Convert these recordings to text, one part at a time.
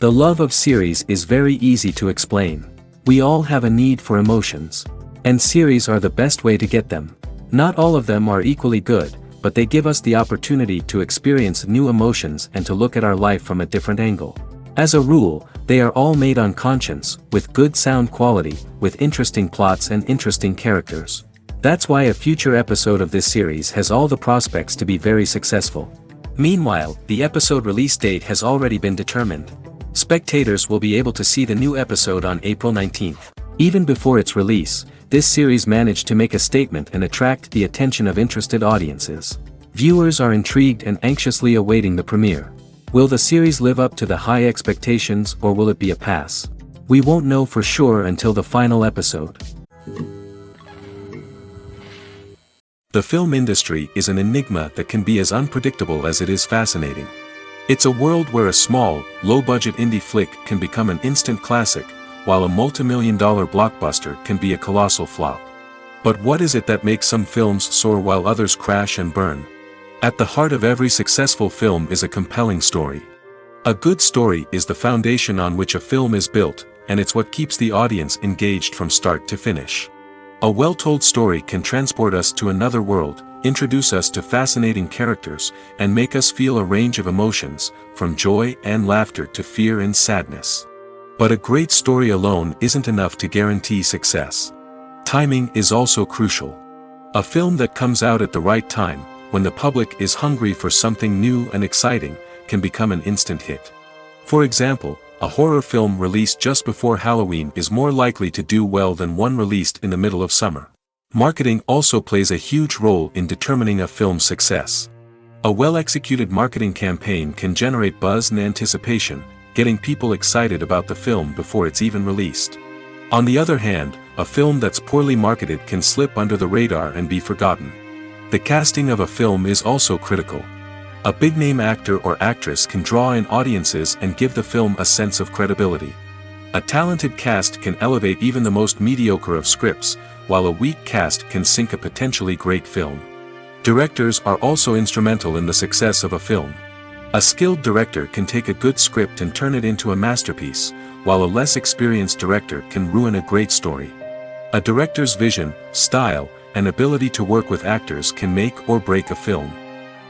The love of series is very easy to explain. We all have a need for emotions. And series are the best way to get them. Not all of them are equally good, but they give us the opportunity to experience new emotions and to look at our life from a different angle. As a rule, they are all made on conscience, with good sound quality, with interesting plots and interesting characters. That's why a future episode of this series has all the prospects to be very successful. Meanwhile, the episode release date has already been determined. Spectators will be able to see the new episode on April 19th. Even before its release, this series managed to make a statement and attract the attention of interested audiences. Viewers are intrigued and anxiously awaiting the premiere. Will the series live up to the high expectations or will it be a pass? We won't know for sure until the final episode. The film industry is an enigma that can be as unpredictable as it is fascinating. It's a world where a small, low-budget indie flick can become an instant classic, while a multi-million-dollar blockbuster can be a colossal flop. But what is it that makes some films soar while others crash and burn? At the heart of every successful film is a compelling story. A good story is the foundation on which a film is built, and it's what keeps the audience engaged from start to finish. A well-told story can transport us to another world, introduce us to fascinating characters, and make us feel a range of emotions, from joy and laughter to fear and sadness. But a great story alone isn't enough to guarantee success. Timing is also crucial. A film that comes out at the right time, when the public is hungry for something new and exciting, can become an instant hit. For example, a horror film released just before Halloween is more likely to do well than one released in the middle of summer. Marketing also plays a huge role in determining a film's success. A well-executed marketing campaign can generate buzz and anticipation, getting people excited about the film before it's even released. On the other hand, a film that's poorly marketed can slip under the radar and be forgotten. The casting of a film is also critical. A big-name actor or actress can draw in audiences and give the film a sense of credibility. A talented cast can elevate even the most mediocre of scripts, while a weak cast can sink a potentially great film. Directors are also instrumental in the success of a film. A skilled director can take a good script and turn it into a masterpiece, while a less experienced director can ruin a great story. A director's vision, style, and ability to work with actors can make or break a film.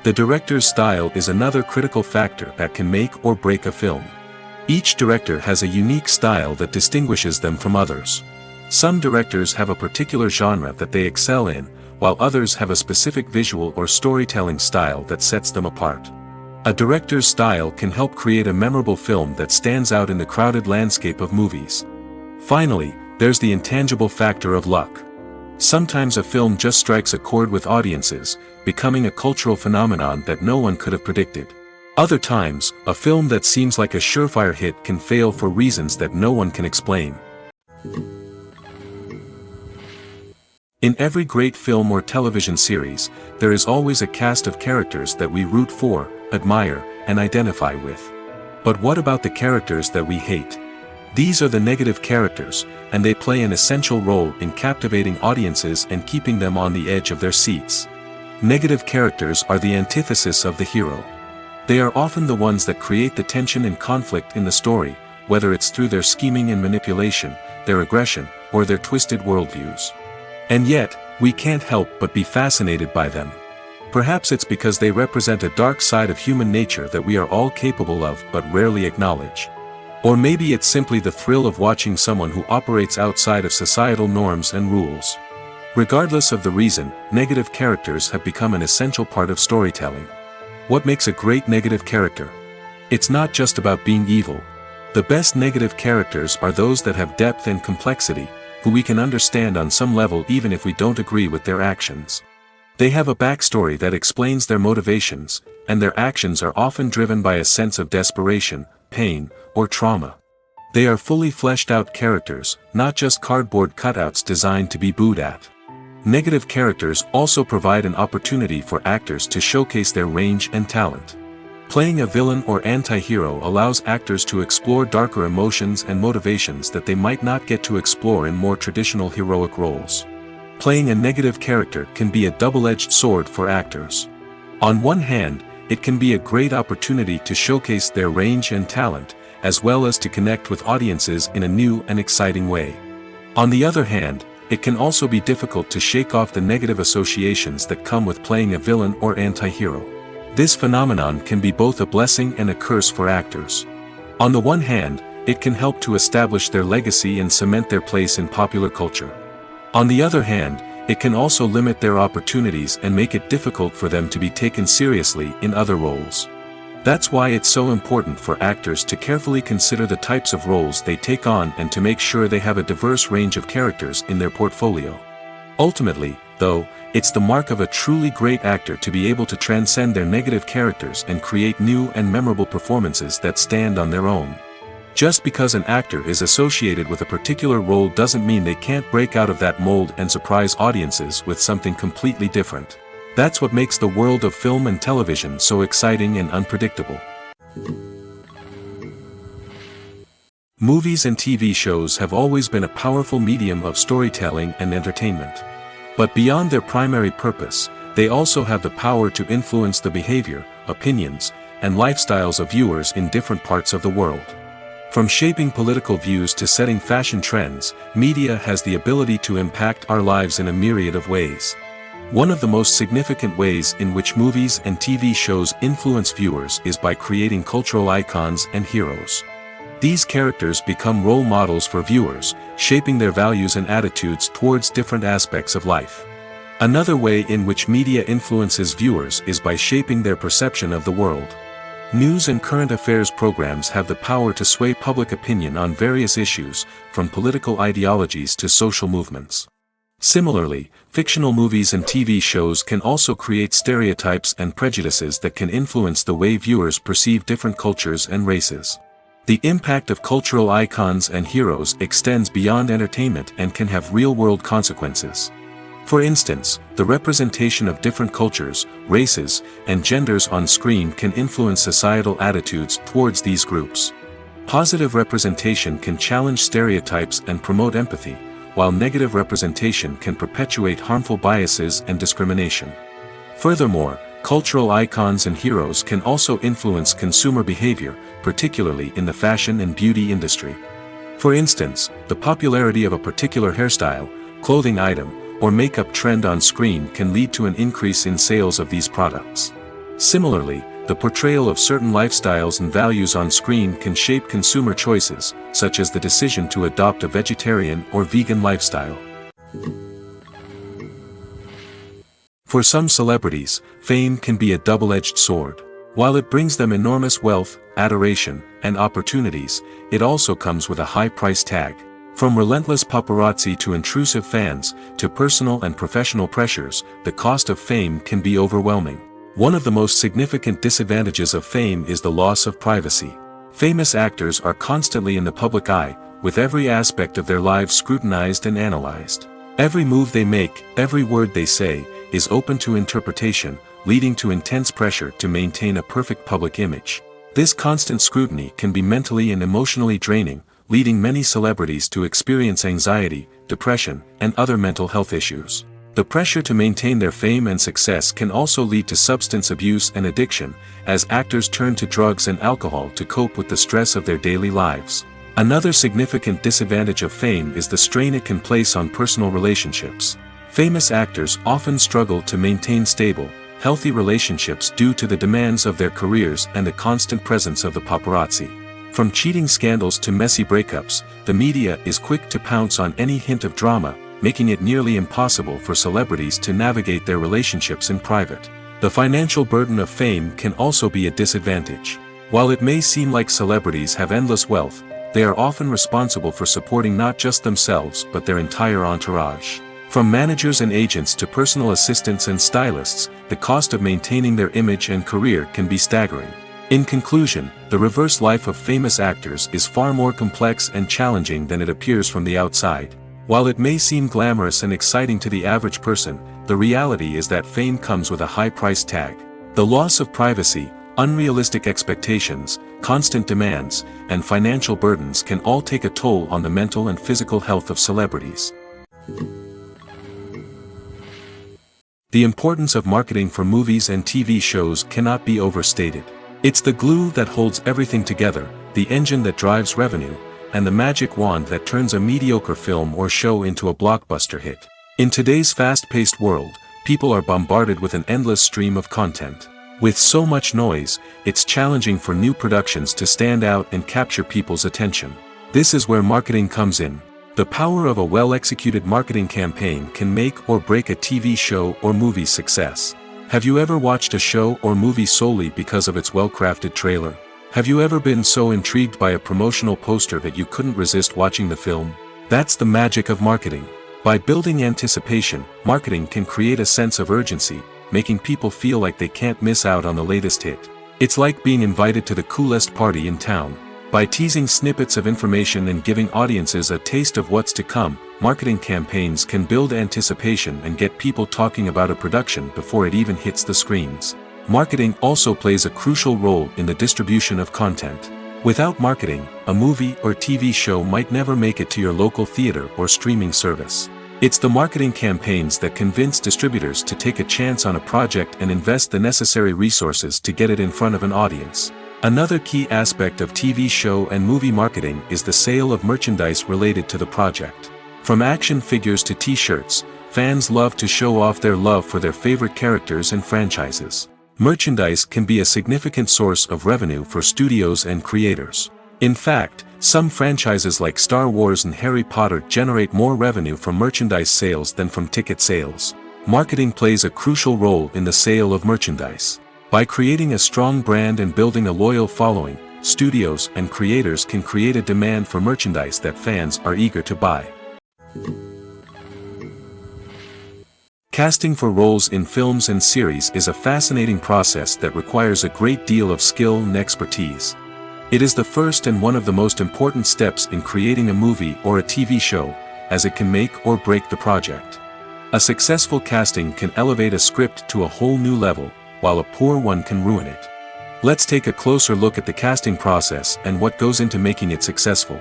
The director's style is another critical factor that can make or break a film. Each director has a unique style that distinguishes them from others. Some directors have a particular genre that they excel in, while others have a specific visual or storytelling style that sets them apart. A director's style can help create a memorable film that stands out in the crowded landscape of movies. Finally, there's the intangible factor of luck. Sometimes a film just strikes a chord with audiences, becoming a cultural phenomenon that no one could have predicted. Other times, a film that seems like a surefire hit can fail for reasons that no one can explain. In every great film or television series, there is always a cast of characters that we root for, admire, and identify with. But what about the characters that we hate? These are the negative characters, and they play an essential role in captivating audiences and keeping them on the edge of their seats. Negative characters are the antithesis of the hero. They are often the ones that create the tension and conflict in the story, whether it's through their scheming and manipulation, their aggression, or their twisted worldviews. And yet, we can't help but be fascinated by them. Perhaps it's because they represent a dark side of human nature that we are all capable of but rarely acknowledge. Or maybe it's simply the thrill of watching someone who operates outside of societal norms and rules. Regardless of the reason, negative characters have become an essential part of storytelling. What makes a great negative character? It's not just about being evil. The best negative characters are those that have depth and complexity, who we can understand on some level even if we don't agree with their actions. They have a backstory that explains their motivations, and their actions are often driven by a sense of desperation, pain, or trauma. They are fully fleshed out characters, not just cardboard cutouts designed to be booed at. Negative characters also provide an opportunity for actors to showcase their range and talent. Playing a villain or anti-hero allows actors to explore darker emotions and motivations that they might not get to explore in more traditional heroic roles. Playing a negative character can be a double-edged sword for actors. On one hand, it can be a great opportunity to showcase their range and talent, as well as to connect with audiences in a new and exciting way. On the other hand, it can also be difficult to shake off the negative associations that come with playing a villain or anti-hero. This phenomenon can be both a blessing and a curse for actors. On the one hand, it can help to establish their legacy and cement their place in popular culture. On the other hand, it can also limit their opportunities and make it difficult for them to be taken seriously in other roles. That's why it's so important for actors to carefully consider the types of roles they take on and to make sure they have a diverse range of characters in their portfolio. Ultimately, though, it's the mark of a truly great actor to be able to transcend their negative characters and create new and memorable performances that stand on their own. Just because an actor is associated with a particular role doesn't mean they can't break out of that mold and surprise audiences with something completely different. That's what makes the world of film and television so exciting and unpredictable. Movies and TV shows have always been a powerful medium of storytelling and entertainment. But beyond their primary purpose, they also have the power to influence the behavior, opinions, and lifestyles of viewers in different parts of the world. From shaping political views to setting fashion trends, media has the ability to impact our lives in a myriad of ways. One of the most significant ways in which movies and TV shows influence viewers is by creating cultural icons and heroes. These characters become role models for viewers, shaping their values and attitudes towards different aspects of life. Another way in which media influences viewers is by shaping their perception of the world. News and current affairs programs have the power to sway public opinion on various issues, from political ideologies to social movements. Similarly, fictional movies and TV shows can also create stereotypes and prejudices that can influence the way viewers perceive different cultures and races. The impact of cultural icons and heroes extends beyond entertainment and can have real-world consequences. For instance, the representation of different cultures, races, and genders on screen can influence societal attitudes towards these groups. Positive representation can challenge stereotypes and promote empathy, while negative representation can perpetuate harmful biases and discrimination. Furthermore, cultural icons and heroes can also influence consumer behavior, particularly in the fashion and beauty industry. For instance, the popularity of a particular hairstyle, clothing item, or makeup trend on screen can lead to an increase in sales of these products. Similarly, the portrayal of certain lifestyles and values on screen can shape consumer choices, such as the decision to adopt a vegetarian or vegan lifestyle. For some celebrities, fame can be a double-edged sword. While it brings them enormous wealth, adoration, and opportunities, it also comes with a high price tag. From relentless paparazzi to intrusive fans, to personal and professional pressures, the cost of fame can be overwhelming. One of the most significant disadvantages of fame is the loss of privacy. Famous actors are constantly in the public eye, with every aspect of their lives scrutinized and analyzed. Every move they make, every word they say, is open to interpretation, leading to intense pressure to maintain a perfect public image. This constant scrutiny can be mentally and emotionally draining, leading many celebrities to experience anxiety, depression, and other mental health issues. The pressure to maintain their fame and success can also lead to substance abuse and addiction, as actors turn to drugs and alcohol to cope with the stress of their daily lives. Another significant disadvantage of fame is the strain it can place on personal relationships. Famous actors often struggle to maintain stable, healthy relationships due to the demands of their careers and the constant presence of the paparazzi. From cheating scandals to messy breakups, the media is quick to pounce on any hint of drama, making it nearly impossible for celebrities to navigate their relationships in private. The financial burden of fame can also be a disadvantage. While it may seem like celebrities have endless wealth, they are often responsible for supporting not just themselves but their entire entourage. From managers and agents to personal assistants and stylists, the cost of maintaining their image and career can be staggering. In conclusion, the reverse life of famous actors is far more complex and challenging than it appears from the outside. While it may seem glamorous and exciting to the average person, the reality is that fame comes with a high price tag. The loss of privacy, unrealistic expectations, constant demands, and financial burdens can all take a toll on the mental and physical health of celebrities. The importance of marketing for movies and TV shows cannot be overstated. It's the glue that holds everything together, the engine that drives revenue, and the magic wand that turns a mediocre film or show into a blockbuster hit. In today's fast-paced world, people are bombarded with an endless stream of content. With so much noise, it's challenging for new productions to stand out and capture people's attention. This is where marketing comes in. The power of a well-executed marketing campaign can make or break a TV show or movie's success. Have you ever watched a show or movie solely because of its well-crafted trailer? Have you ever been so intrigued by a promotional poster that you couldn't resist watching the film? That's the magic of marketing. By building anticipation, marketing can create a sense of urgency, making people feel like they can't miss out on the latest hit. It's like being invited to the coolest party in town. By teasing snippets of information and giving audiences a taste of what's to come, marketing campaigns can build anticipation and get people talking about a production before it even hits the screens. Marketing also plays a crucial role in the distribution of content. Without marketing, a movie or TV show might never make it to your local theater or streaming service. It's the marketing campaigns that convince distributors to take a chance on a project and invest the necessary resources to get it in front of an audience. Another key aspect of TV show and movie marketing is the sale of merchandise related to the project. From action figures to t-shirts, fans love to show off their love for their favorite characters and franchises. Merchandise can be a significant source of revenue for studios and creators. In fact, some franchises like Star Wars and Harry Potter generate more revenue from merchandise sales than from ticket sales. Marketing plays a crucial role in the sale of merchandise. By creating a strong brand and building a loyal following, studios and creators can create a demand for merchandise that fans are eager to buy. Casting for roles in films and series is a fascinating process that requires a great deal of skill and expertise. It is the first and one of the most important steps in creating a movie or a TV show, as it can make or break the project. A successful casting can elevate a script to a whole new level, while a poor one can ruin it. Let's take a closer look at the casting process and what goes into making it successful.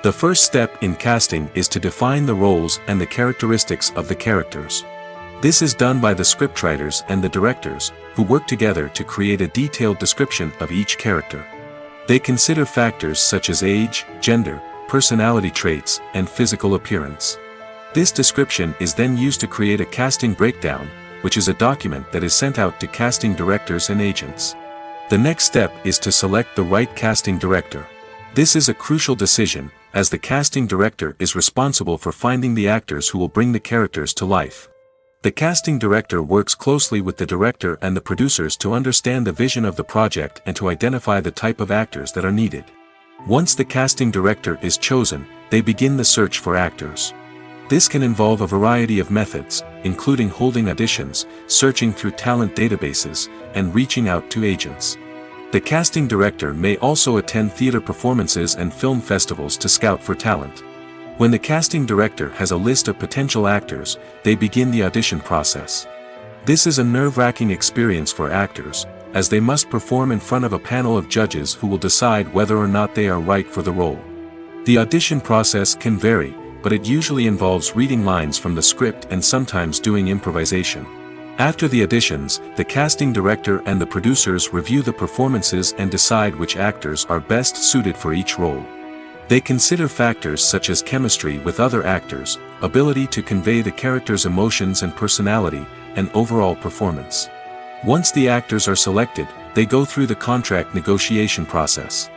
The first step in casting is to define the roles and the characteristics of the characters. This is done by the scriptwriters and the directors, who work together to create a detailed description of each character. They consider factors such as age, gender, personality traits, and physical appearance. This description is then used to create a casting breakdown, which is a document that is sent out to casting directors and agents. The next step is to select the right casting director. This is a crucial decision, as the casting director is responsible for finding the actors who will bring the characters to life. The casting director works closely with the director and the producers to understand the vision of the project and to identify the type of actors that are needed. Once the casting director is chosen, they begin the search for actors. This can involve a variety of methods, including holding auditions, searching through talent databases, and reaching out to agents. The casting director may also attend theater performances and film festivals to scout for talent. When the casting director has a list of potential actors, they begin the audition process. This is a nerve-wracking experience for actors, as they must perform in front of a panel of judges who will decide whether or not they are right for the role. The audition process can vary, but it usually involves reading lines from the script and sometimes doing improvisation. After the auditions, the casting director and the producers review the performances and decide which actors are best suited for each role. They consider factors such as chemistry with other actors, ability to convey the character's emotions and personality, and overall performance. Once the actors are selected, they go through the contract negotiation process.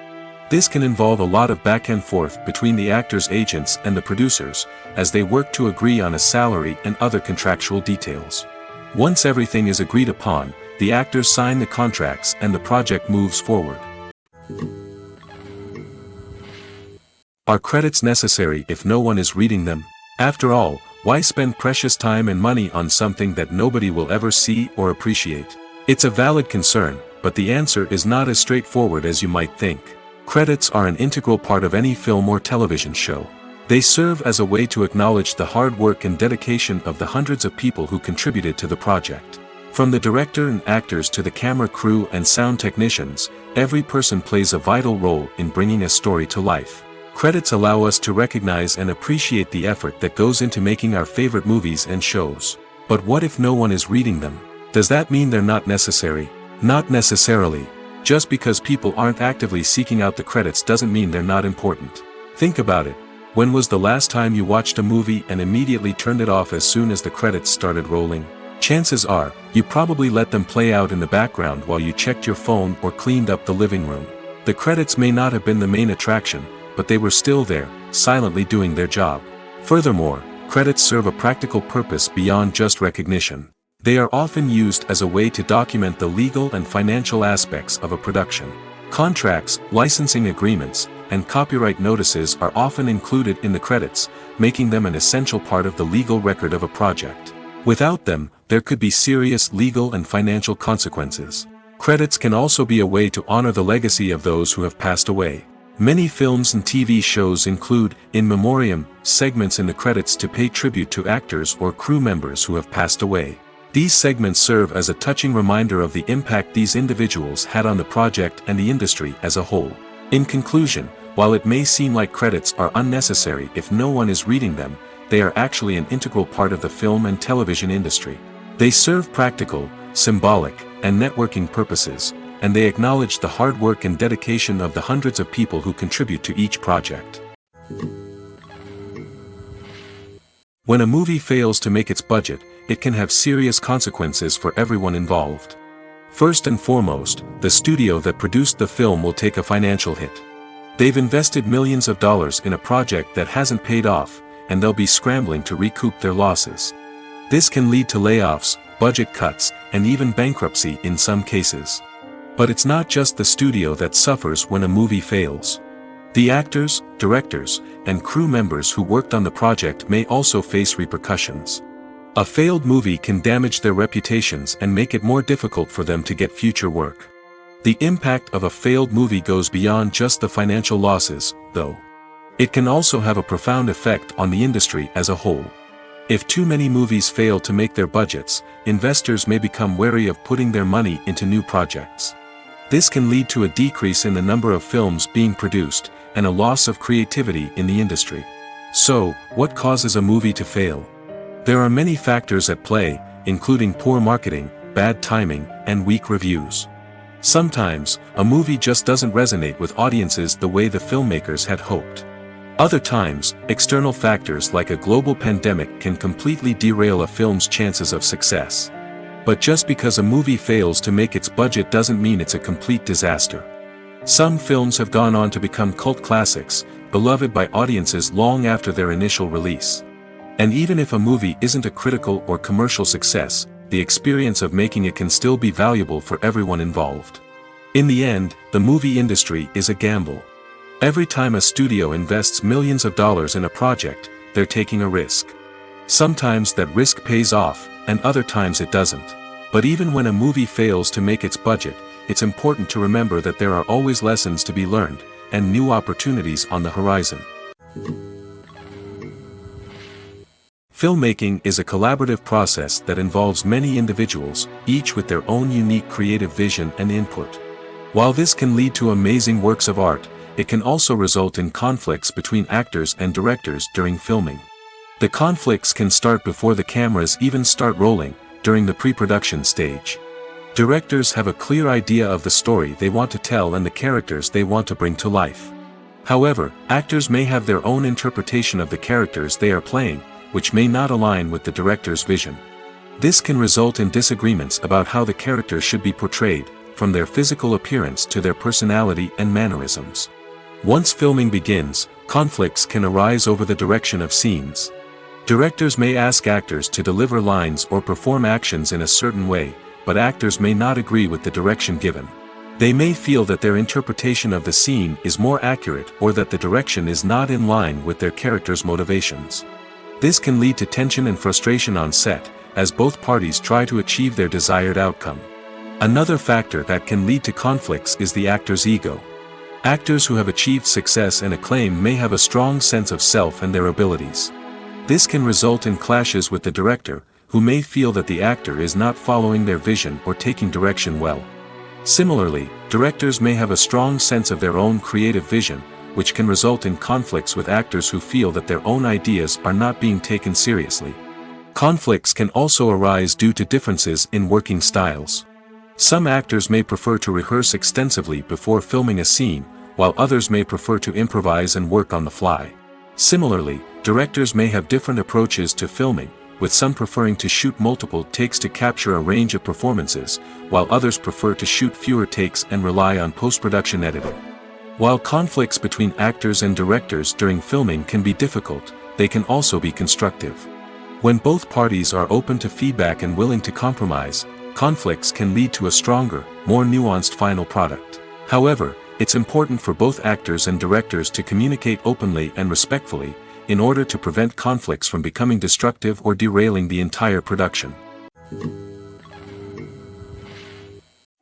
This can involve a lot of back and forth between the actors' agents and the producers, as they work to agree on a salary and other contractual details. Once everything is agreed upon, the actors sign the contracts and the project moves forward. Are credits necessary if no one is reading them? After all, why spend precious time and money on something that nobody will ever see or appreciate? It's a valid concern, but the answer is not as straightforward as you might think. Credits are an integral part of any film or television show. They serve as a way to acknowledge the hard work and dedication of the hundreds of people who contributed to the project. From the director and actors to the camera crew and sound technicians, every person plays a vital role in bringing a story to life. Credits allow us to recognize and appreciate the effort that goes into making our favorite movies and shows. But what if no one is reading them? Does that mean they're not necessary? Not necessarily. Just because people aren't actively seeking out the credits doesn't mean they're not important. Think about it. When was the last time you watched a movie and immediately turned it off as soon as the credits started rolling? Chances are, you probably let them play out in the background while you checked your phone or cleaned up the living room. The credits may not have been the main attraction, but they were still there, silently doing their job. Furthermore, credits serve a practical purpose beyond just recognition. They are often used as a way to document the legal and financial aspects of a production. Contracts, licensing agreements, and copyright notices are often included in the credits, making them an essential part of the legal record of a project. Without them, there could be serious legal and financial consequences. Credits can also be a way to honor the legacy of those who have passed away. Many films and TV shows include, in memoriam, segments in the credits to pay tribute to actors or crew members who have passed away. These segments serve as a touching reminder of the impact these individuals had on the project and the industry as a whole. In conclusion, while it may seem like credits are unnecessary if no one is reading them, they are actually an integral part of the film and television industry. They serve practical, symbolic, and networking purposes, and they acknowledge the hard work and dedication of the hundreds of people who contribute to each project. When a movie fails to make its budget, it can have serious consequences for everyone involved. First and foremost, the studio that produced the film will take a financial hit. They've invested millions of dollars in a project that hasn't paid off, and they'll be scrambling to recoup their losses. This can lead to layoffs, budget cuts, and even bankruptcy in some cases. But it's not just the studio that suffers when a movie fails. The actors, directors, and crew members who worked on the project may also face repercussions. A failed movie can damage their reputations and make it more difficult for them to get future work. The impact of a failed movie goes beyond just the financial losses, though. It can also have a profound effect on the industry as a whole. If too many movies fail to make their budgets, investors may become wary of putting their money into new projects. This can lead to a decrease in the number of films being produced, and a loss of creativity in the industry. So, what causes a movie to fail? There are many factors at play, including poor marketing, bad timing, and weak reviews. Sometimes, a movie just doesn't resonate with audiences the way the filmmakers had hoped. Other times, external factors like a global pandemic can completely derail a film's chances of success. But just because a movie fails to make its budget doesn't mean it's a complete disaster. Some films have gone on to become cult classics, beloved by audiences long after their initial release. And even if a movie isn't a critical or commercial success, the experience of making it can still be valuable for everyone involved. In the end, the movie industry is a gamble. Every time a studio invests millions of dollars in a project, they're taking a risk. Sometimes that risk pays off, and other times it doesn't. But even when a movie fails to make its budget, it's important to remember that there are always lessons to be learned, and new opportunities on the horizon. Filmmaking is a collaborative process that involves many individuals, each with their own unique creative vision and input. While this can lead to amazing works of art, it can also result in conflicts between actors and directors during filming. The conflicts can start before the cameras even start rolling, during the pre-production stage. Directors have a clear idea of the story they want to tell and the characters they want to bring to life. However, actors may have their own interpretation of the characters they are playing, which may not align with the director's vision. This can result in disagreements about how the characters should be portrayed, from their physical appearance to their personality and mannerisms. Once filming begins, conflicts can arise over the direction of scenes. Directors may ask actors to deliver lines or perform actions in a certain way, but actors may not agree with the direction given. They may feel that their interpretation of the scene is more accurate or that the direction is not in line with their character's motivations. This can lead to tension and frustration on set, as both parties try to achieve their desired outcome. Another factor that can lead to conflicts is the actor's ego. Actors who have achieved success and acclaim may have a strong sense of self and their abilities. This can result in clashes with the director, who may feel that the actor is not following their vision or taking direction well. Similarly, directors may have a strong sense of their own creative vision, which can result in conflicts with actors who feel that their own ideas are not being taken seriously. Conflicts can also arise due to differences in working styles. Some actors may prefer to rehearse extensively before filming a scene, while others may prefer to improvise and work on the fly. Similarly, directors may have different approaches to filming, with some preferring to shoot multiple takes to capture a range of performances, while others prefer to shoot fewer takes and rely on post-production editing. While conflicts between actors and directors during filming can be difficult, they can also be constructive. When both parties are open to feedback and willing to compromise, conflicts can lead to a stronger, more nuanced final product. However, it's important for both actors and directors to communicate openly and respectfully, in order to prevent conflicts from becoming destructive or derailing the entire production.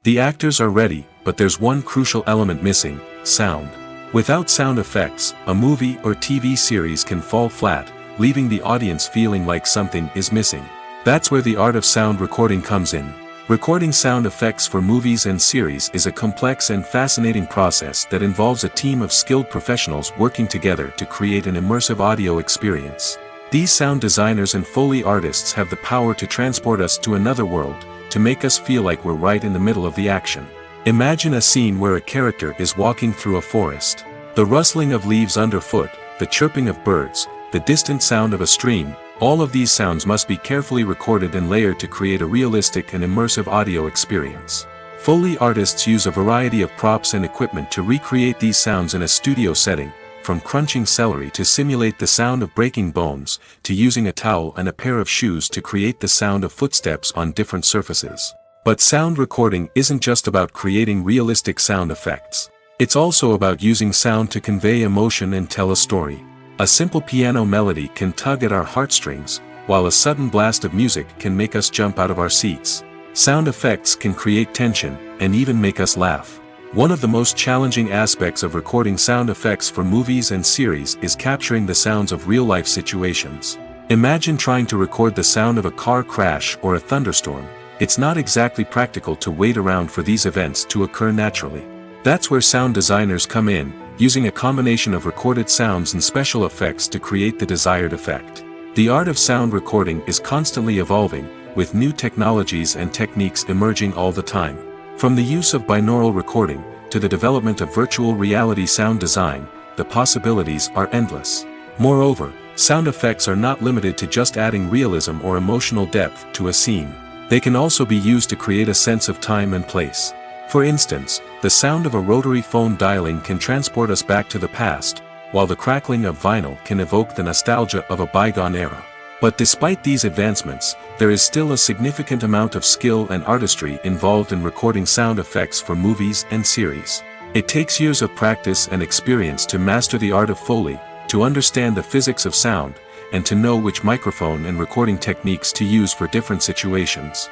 The actors are ready, but there's one crucial element missing: sound. Without sound effects, a movie or TV series can fall flat, leaving the audience feeling like something is missing. That's where the art of sound recording comes in. Recording sound effects for movies and series is a complex and fascinating process that involves a team of skilled professionals working together to create an immersive audio experience. These sound designers and Foley artists have the power to transport us to another world, to make us feel like we're right in the middle of the action. Imagine a scene where a character is walking through a forest. The rustling of leaves underfoot, the chirping of birds, the distant sound of a stream, all of these sounds must be carefully recorded and layered to create a realistic and immersive audio experience. Foley artists use a variety of props and equipment to recreate these sounds in a studio setting, from crunching celery to simulate the sound of breaking bones, to using a towel and a pair of shoes to create the sound of footsteps on different surfaces. But sound recording isn't just about creating realistic sound effects. It's also about using sound to convey emotion and tell a story. A simple piano melody can tug at our heartstrings, while a sudden blast of music can make us jump out of our seats. Sound effects can create tension, and even make us laugh. One of the most challenging aspects of recording sound effects for movies and series is capturing the sounds of real-life situations. Imagine trying to record the sound of a car crash or a thunderstorm. It's not exactly practical to wait around for these events to occur naturally. That's where sound designers come in, using a combination of recorded sounds and special effects to create the desired effect. The art of sound recording is constantly evolving, with new technologies and techniques emerging all the time. From the use of binaural recording, to the development of virtual reality sound design, the possibilities are endless. Moreover, sound effects are not limited to just adding realism or emotional depth to a scene. They can also be used to create a sense of time and place. For instance, the sound of a rotary phone dialing can transport us back to the past, while the crackling of vinyl can evoke the nostalgia of a bygone era. But despite these advancements, there is still a significant amount of skill and artistry involved in recording sound effects for movies and series. It takes years of practice and experience to master the art of Foley, to understand the physics of sound, and to know which microphone and recording techniques to use for different situations.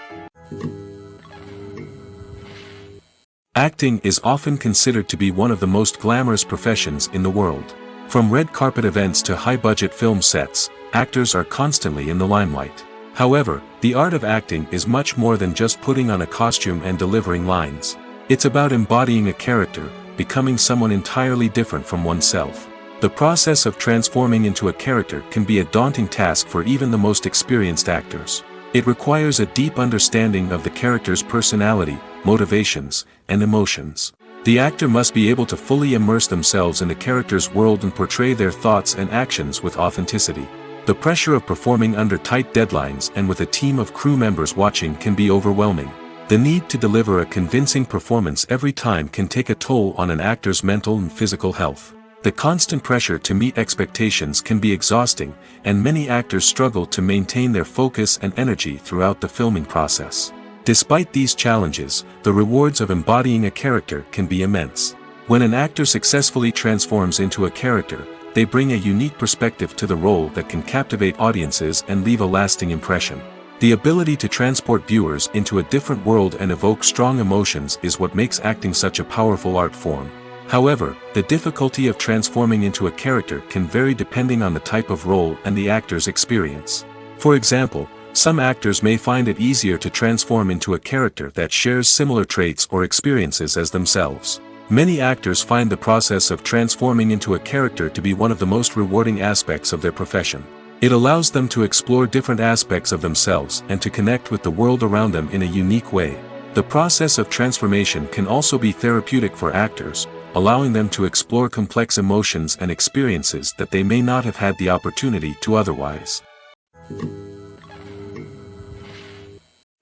Acting is often considered to be one of the most glamorous professions in the world. From red carpet events to high-budget film sets, actors are constantly in the limelight. However, the art of acting is much more than just putting on a costume and delivering lines. It's about embodying a character, becoming someone entirely different from oneself. The process of transforming into a character can be a daunting task for even the most experienced actors. It requires a deep understanding of the character's personality, motivations, and emotions. The actor must be able to fully immerse themselves in the character's world and portray their thoughts and actions with authenticity. The pressure of performing under tight deadlines and with a team of crew members watching can be overwhelming. The need to deliver a convincing performance every time can take a toll on an actor's mental and physical health. The constant pressure to meet expectations can be exhausting, and many actors struggle to maintain their focus and energy throughout the filming process. Despite these challenges, the rewards of embodying a character can be immense. When an actor successfully transforms into a character, they bring a unique perspective to the role that can captivate audiences and leave a lasting impression. The ability to transport viewers into a different world and evoke strong emotions is what makes acting such a powerful art form. However, the difficulty of transforming into a character can vary depending on the type of role and the actor's experience. For example, some actors may find it easier to transform into a character that shares similar traits or experiences as themselves. Many actors find the process of transforming into a character to be one of the most rewarding aspects of their profession. It allows them to explore different aspects of themselves and to connect with the world around them in a unique way. The process of transformation can also be therapeutic for actors, allowing them to explore complex emotions and experiences that they may not have had the opportunity to otherwise.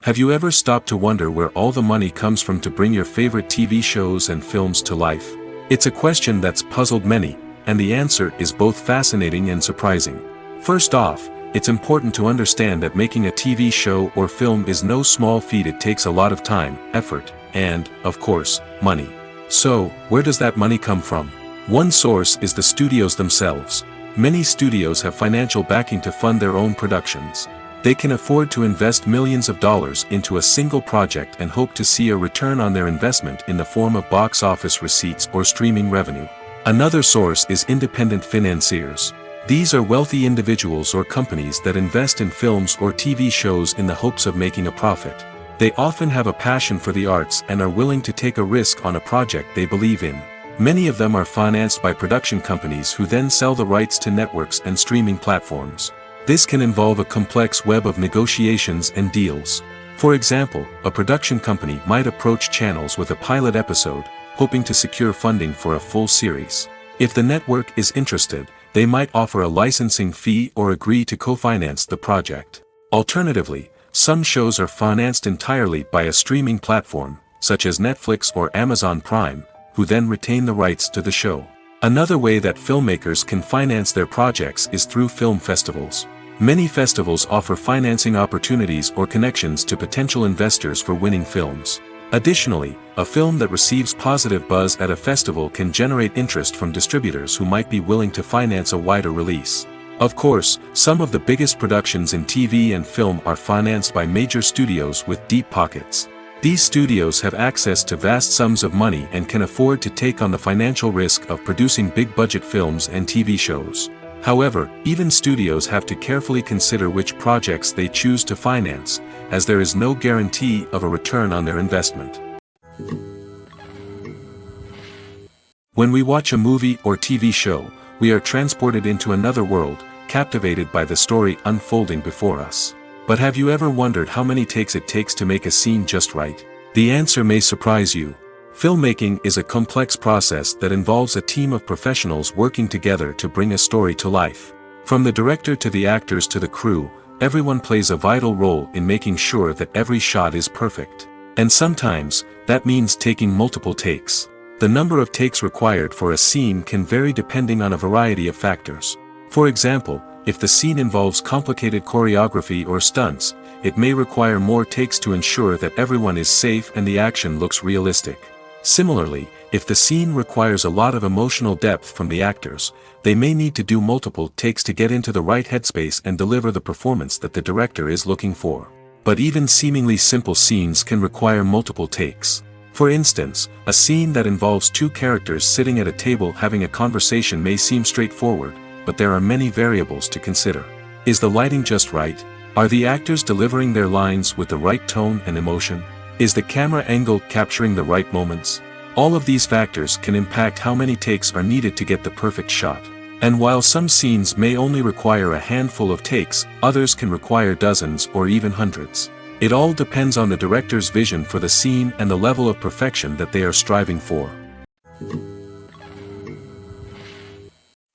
Have you ever stopped to wonder where all the money comes from to bring your favorite TV shows and films to life? It's a question that's puzzled many, and the answer is both fascinating and surprising. First off, it's important to understand that making a TV show or film is no small feat. It takes a lot of time, effort, and, of course, money. So, where does that money come from? One source is the studios themselves. Many studios have financial backing to fund their own productions. They can afford to invest millions of dollars into a single project and hope to see a return on their investment in the form of box office receipts or streaming revenue. Another source is independent financiers. These are wealthy individuals or companies that invest in films or TV shows in the hopes of making a profit. They often have a passion for the arts and are willing to take a risk on a project they believe in. Many of them are financed by production companies who then sell the rights to networks and streaming platforms. This can involve a complex web of negotiations and deals. For example, a production company might approach channels with a pilot episode, hoping to secure funding for a full series. If the network is interested, they might offer a licensing fee or agree to co-finance the project. Alternatively, some shows are financed entirely by a streaming platform, such as Netflix or Amazon Prime, who then retain the rights to the show. Another way that filmmakers can finance their projects is through film festivals. Many festivals offer financing opportunities or connections to potential investors for winning films. Additionally, a film that receives positive buzz at a festival can generate interest from distributors who might be willing to finance a wider release. Of course, some of the biggest productions in TV and film are financed by major studios with deep pockets. These studios have access to vast sums of money and can afford to take on the financial risk of producing big-budget films and TV shows. However, even studios have to carefully consider which projects they choose to finance, as there is no guarantee of a return on their investment. When we watch a movie or TV show, we are transported into another world, captivated by the story unfolding before us. But have you ever wondered how many takes it takes to make a scene just right? The answer may surprise you. Filmmaking is a complex process that involves a team of professionals working together to bring a story to life. From the director to the actors to the crew, everyone plays a vital role in making sure that every shot is perfect. And sometimes, that means taking multiple takes. The number of takes required for a scene can vary depending on a variety of factors. For example, if the scene involves complicated choreography or stunts, it may require more takes to ensure that everyone is safe and the action looks realistic. Similarly, if the scene requires a lot of emotional depth from the actors, they may need to do multiple takes to get into the right headspace and deliver the performance that the director is looking for. But even seemingly simple scenes can require multiple takes. For instance, a scene that involves two characters sitting at a table having a conversation may seem straightforward, but there are many variables to consider. Is the lighting just right? Are the actors delivering their lines with the right tone and emotion? Is the camera angle capturing the right moments? All of these factors can impact how many takes are needed to get the perfect shot. And while some scenes may only require a handful of takes, others can require dozens or even hundreds. It all depends on the director's vision for the scene and the level of perfection that they are striving for.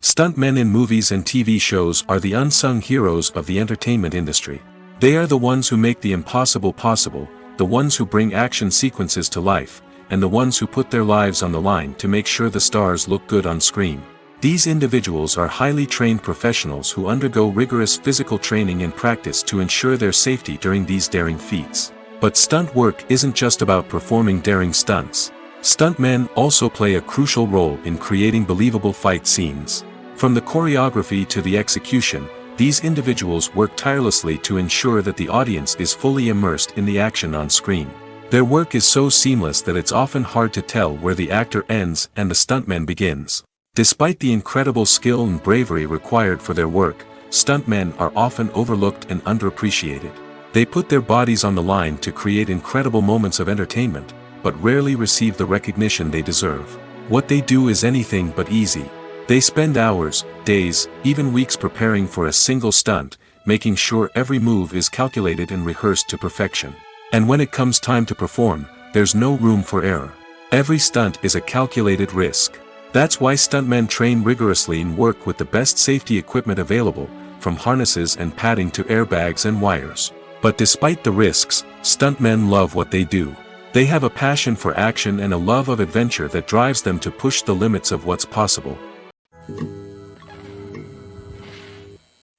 Stuntmen in movies and TV shows are the unsung heroes of the entertainment industry. They are the ones who make the impossible possible, the ones who bring action sequences to life, and the ones who put their lives on the line to make sure the stars look good on screen. These individuals are highly trained professionals who undergo rigorous physical training and practice to ensure their safety during these daring feats. But stunt work isn't just about performing daring stunts. Stuntmen also play a crucial role in creating believable fight scenes. From the choreography to the execution, these individuals work tirelessly to ensure that the audience is fully immersed in the action on screen. Their work is so seamless that it's often hard to tell where the actor ends and the stuntman begins. Despite the incredible skill and bravery required for their work, stuntmen are often overlooked and underappreciated. They put their bodies on the line to create incredible moments of entertainment, but rarely receive the recognition they deserve. What they do is anything but easy. They spend hours, days, even weeks preparing for a single stunt, making sure every move is calculated and rehearsed to perfection. And when it comes time to perform, there's no room for error. Every stunt is a calculated risk. That's why stuntmen train rigorously and work with the best safety equipment available, from harnesses and padding to airbags and wires. But despite the risks, stuntmen love what they do. They have a passion for action and a love of adventure that drives them to push the limits of what's possible.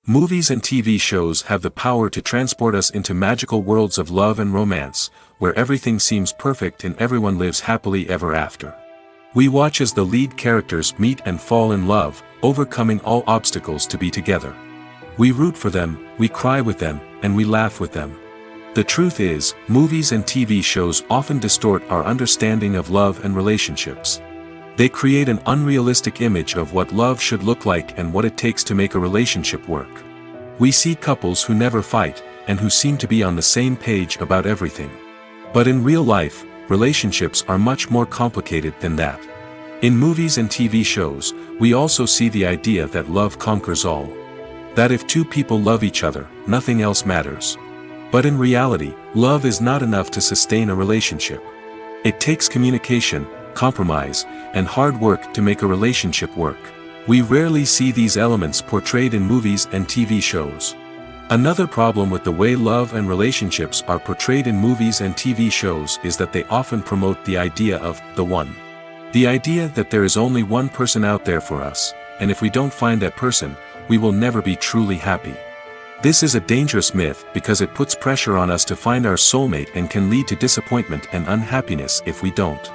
Movies and TV shows have the power to transport us into magical worlds of love and romance, where everything seems perfect and everyone lives happily ever after. We watch as the lead characters meet and fall in love, overcoming all obstacles to be together. We root for them, we cry with them, and we laugh with them. The truth is, movies and TV shows often distort our understanding of love and relationships. They create an unrealistic image of what love should look like and what it takes to make a relationship work. We see couples who never fight, and who seem to be on the same page about everything. But in real life, relationships are much more complicated than that. In movies and TV shows, we also see the idea that love conquers all. That if two people love each other, nothing else matters. But in reality, love is not enough to sustain a relationship. It takes communication, compromise, and hard work to make a relationship work. We rarely see these elements portrayed in movies and TV shows. Another problem with the way love and relationships are portrayed in movies and TV shows is that they often promote the idea of the one. The idea that there is only one person out there for us, and if we don't find that person, we will never be truly happy. This is a dangerous myth because it puts pressure on us to find our soulmate and can lead to disappointment and unhappiness if we don't.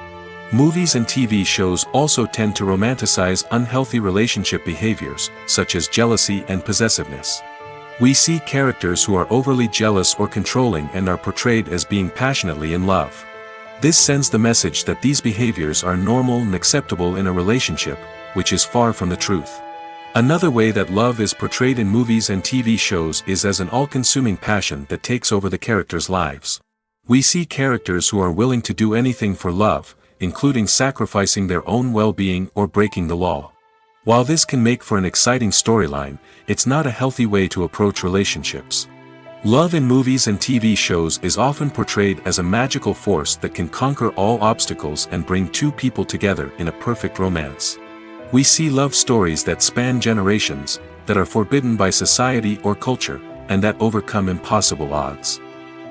Movies and TV shows also tend to romanticize unhealthy relationship behaviors, such as jealousy and possessiveness. We see characters who are overly jealous or controlling and are portrayed as being passionately in love. This sends the message that these behaviors are normal and acceptable in a relationship, which is far from the truth. Another way that love is portrayed in movies and TV shows is as an all-consuming passion that takes over the characters' lives. We see characters who are willing to do anything for love, including sacrificing their own well-being or breaking the law. While this can make for an exciting storyline, it's not a healthy way to approach relationships. Love in movies and TV shows is often portrayed as a magical force that can conquer all obstacles and bring two people together in a perfect romance. We see love stories that span generations, that are forbidden by society or culture, and that overcome impossible odds.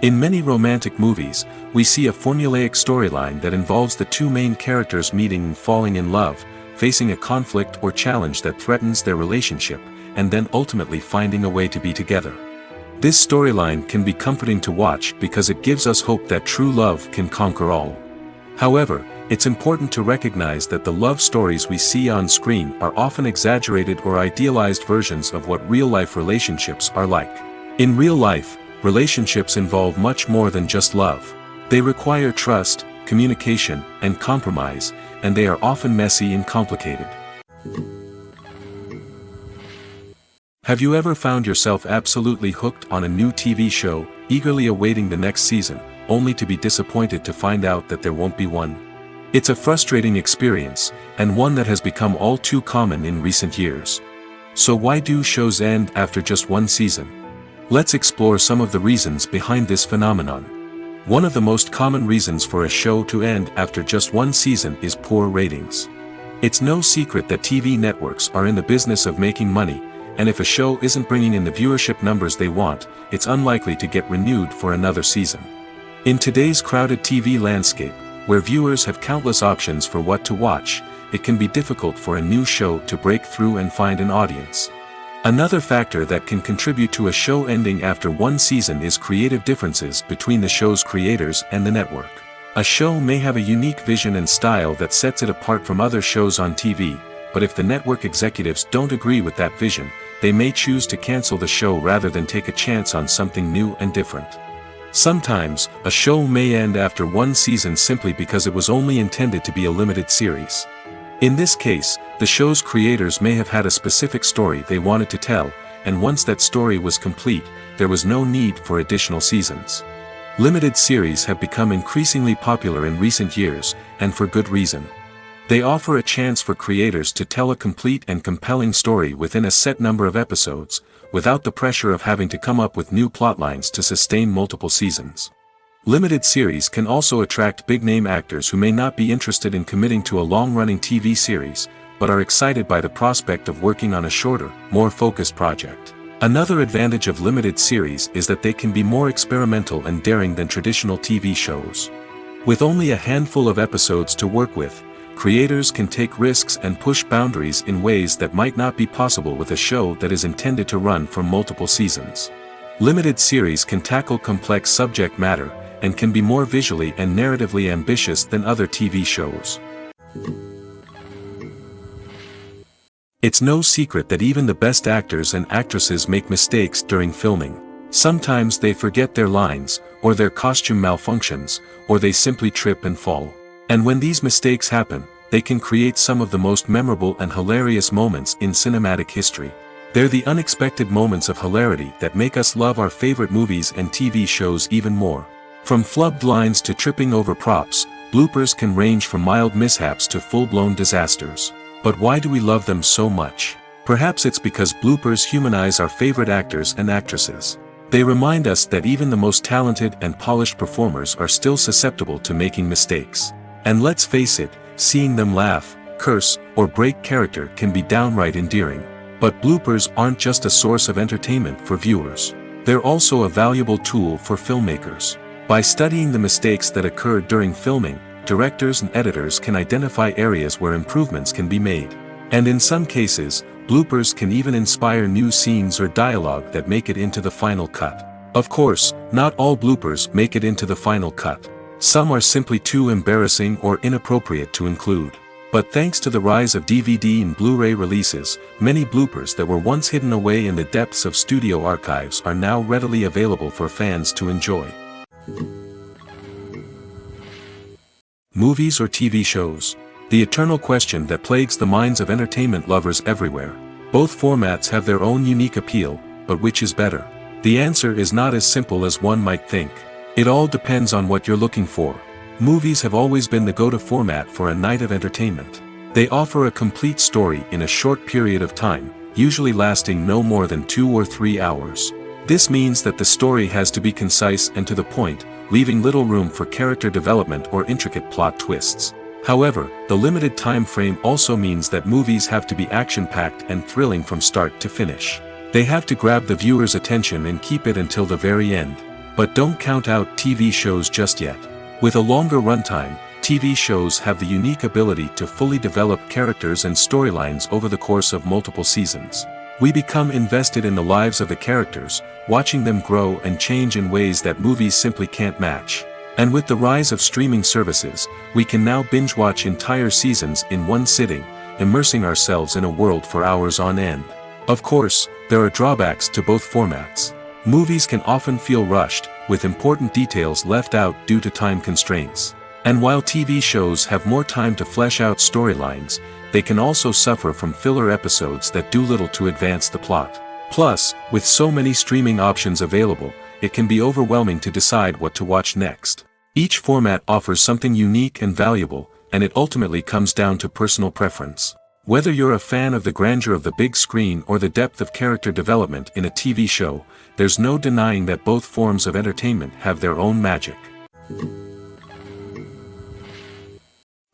In many romantic movies, we see a formulaic storyline that involves the two main characters meeting and falling in love, facing a conflict or challenge that threatens their relationship, and then ultimately finding a way to be together. This storyline can be comforting to watch because it gives us hope that true love can conquer all. However, it's important to recognize that the love stories we see on screen are often exaggerated or idealized versions of what real-life relationships are like. In real life, relationships involve much more than just love. They require trust, communication, and compromise, and they are often messy and complicated. Have you ever found yourself absolutely hooked on a new TV show, eagerly awaiting the next season, only to be disappointed to find out that there won't be one? It's a frustrating experience, and one that has become all too common in recent years. So why do shows end after just one season? Let's explore some of the reasons behind this phenomenon. One of the most common reasons for a show to end after just one season is poor ratings. It's no secret that TV networks are in the business of making money, and if a show isn't bringing in the viewership numbers they want, it's unlikely to get renewed for another season. In today's crowded TV landscape, where viewers have countless options for what to watch, it can be difficult for a new show to break through and find an audience. Another factor that can contribute to a show ending after one season is creative differences between the show's creators and the network. A show may have a unique vision and style that sets it apart from other shows on TV, but if the network executives don't agree with that vision, they may choose to cancel the show rather than take a chance on something new and different. Sometimes, a show may end after one season simply because it was only intended to be a limited series. In this case, the show's creators may have had a specific story they wanted to tell, and once that story was complete, there was no need for additional seasons. Limited series have become increasingly popular in recent years, and for good reason. They offer a chance for creators to tell a complete and compelling story within a set number of episodes, without the pressure of having to come up with new plotlines to sustain multiple seasons. Limited series can also attract big-name actors who may not be interested in committing to a long-running TV series, but are excited by the prospect of working on a shorter, more focused project. Another advantage of limited series is that they can be more experimental and daring than traditional TV shows. With only a handful of episodes to work with, creators can take risks and push boundaries in ways that might not be possible with a show that is intended to run for multiple seasons. Limited series can tackle complex subject matter, and can be more visually and narratively ambitious than other TV shows. It's no secret that even the best actors and actresses make mistakes during filming. Sometimes they forget their lines, or their costume malfunctions, or they simply trip and fall. And when these mistakes happen, they can create some of the most memorable and hilarious moments in cinematic history. They're the unexpected moments of hilarity that make us love our favorite movies and TV shows even more. From flubbed lines to tripping over props, bloopers can range from mild mishaps to full-blown disasters. But why do we love them so much? Perhaps it's because bloopers humanize our favorite actors and actresses. They remind us that even the most talented and polished performers are still susceptible to making mistakes. And let's face it, seeing them laugh, curse, or break character can be downright endearing. But bloopers aren't just a source of entertainment for viewers. They're also a valuable tool for filmmakers. By studying the mistakes that occur during filming, directors and editors can identify areas where improvements can be made. And in some cases, bloopers can even inspire new scenes or dialogue that make it into the final cut. Of course, not all bloopers make it into the final cut. Some are simply too embarrassing or inappropriate to include. But thanks to the rise of DVD and Blu-ray releases, many bloopers that were once hidden away in the depths of studio archives are now readily available for fans to enjoy. Movies or TV shows? The eternal question that plagues the minds of entertainment lovers everywhere. Both formats have their own unique appeal, but which is better? The answer is not as simple as one might think. It all depends on what you're looking for. Movies have always been the go-to format for a night of entertainment. They offer a complete story in a short period of time, usually lasting no more than 2 or 3 hours. This means that the story has to be concise and to the point, leaving little room for character development or intricate plot twists. However, the limited time frame also means that movies have to be action-packed and thrilling from start to finish. They have to grab the viewer's attention and keep it until the very end. But don't count out TV shows just yet. With a longer runtime, TV shows have the unique ability to fully develop characters and storylines over the course of multiple seasons. We become invested in the lives of the characters, watching them grow and change in ways that movies simply can't match. And with the rise of streaming services, we can now binge-watch entire seasons in one sitting, immersing ourselves in a world for hours on end. Of course, there are drawbacks to both formats. Movies can often feel rushed, with important details left out due to time constraints. And while TV shows have more time to flesh out storylines, they can also suffer from filler episodes that do little to advance the plot. Plus, with so many streaming options available, it can be overwhelming to decide what to watch next. Each format offers something unique and valuable, and it ultimately comes down to personal preference. Whether you're a fan of the grandeur of the big screen or the depth of character development in a TV show, there's no denying that both forms of entertainment have their own magic.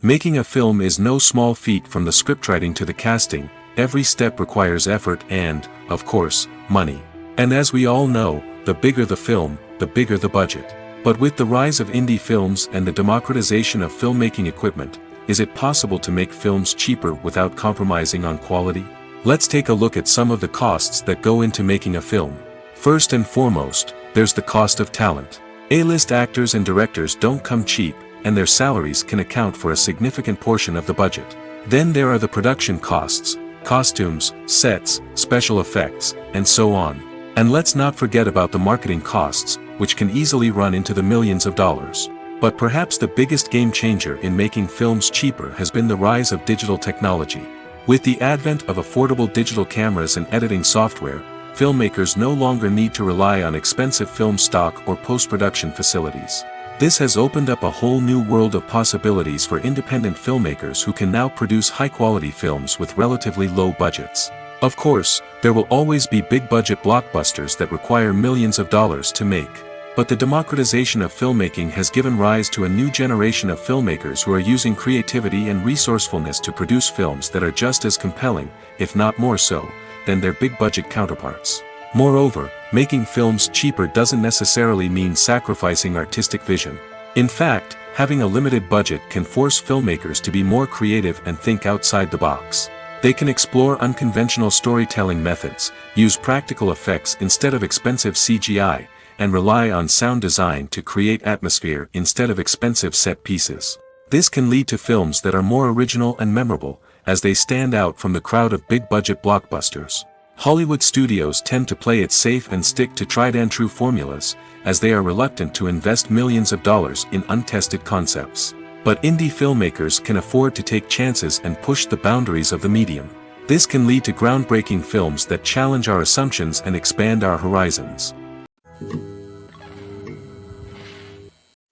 Making a film is no small feat. From the scriptwriting to the casting, every step requires effort and, of course, money. And as we all know, the bigger the film, the bigger the budget. But with the rise of indie films and the democratization of filmmaking equipment, is it possible to make films cheaper without compromising on quality? Let's take a look at some of the costs that go into making a film. First and foremost, there's the cost of talent. A-list actors and directors don't come cheap, and their salaries can account for a significant portion of the budget. Then there are the production costs, costumes, sets, special effects, and so on. And let's not forget about the marketing costs, which can easily run into the millions of dollars. But perhaps the biggest game changer in making films cheaper has been the rise of digital technology. With the advent of affordable digital cameras and editing software, filmmakers no longer need to rely on expensive film stock or post-production facilities. This has opened up a whole new world of possibilities for independent filmmakers who can now produce high-quality films with relatively low budgets. Of course, there will always be big-budget blockbusters that require millions of dollars to make. But the democratization of filmmaking has given rise to a new generation of filmmakers who are using creativity and resourcefulness to produce films that are just as compelling, if not more so, than their big-budget counterparts. Moreover, making films cheaper doesn't necessarily mean sacrificing artistic vision. In fact, having a limited budget can force filmmakers to be more creative and think outside the box. They can explore unconventional storytelling methods, use practical effects instead of expensive CGI, and rely on sound design to create atmosphere instead of expensive set pieces. This can lead to films that are more original and memorable, as they stand out from the crowd of big-budget blockbusters. Hollywood studios tend to play it safe and stick to tried-and-true formulas, as they are reluctant to invest millions of dollars in untested concepts. But indie filmmakers can afford to take chances and push the boundaries of the medium. This can lead to groundbreaking films that challenge our assumptions and expand our horizons.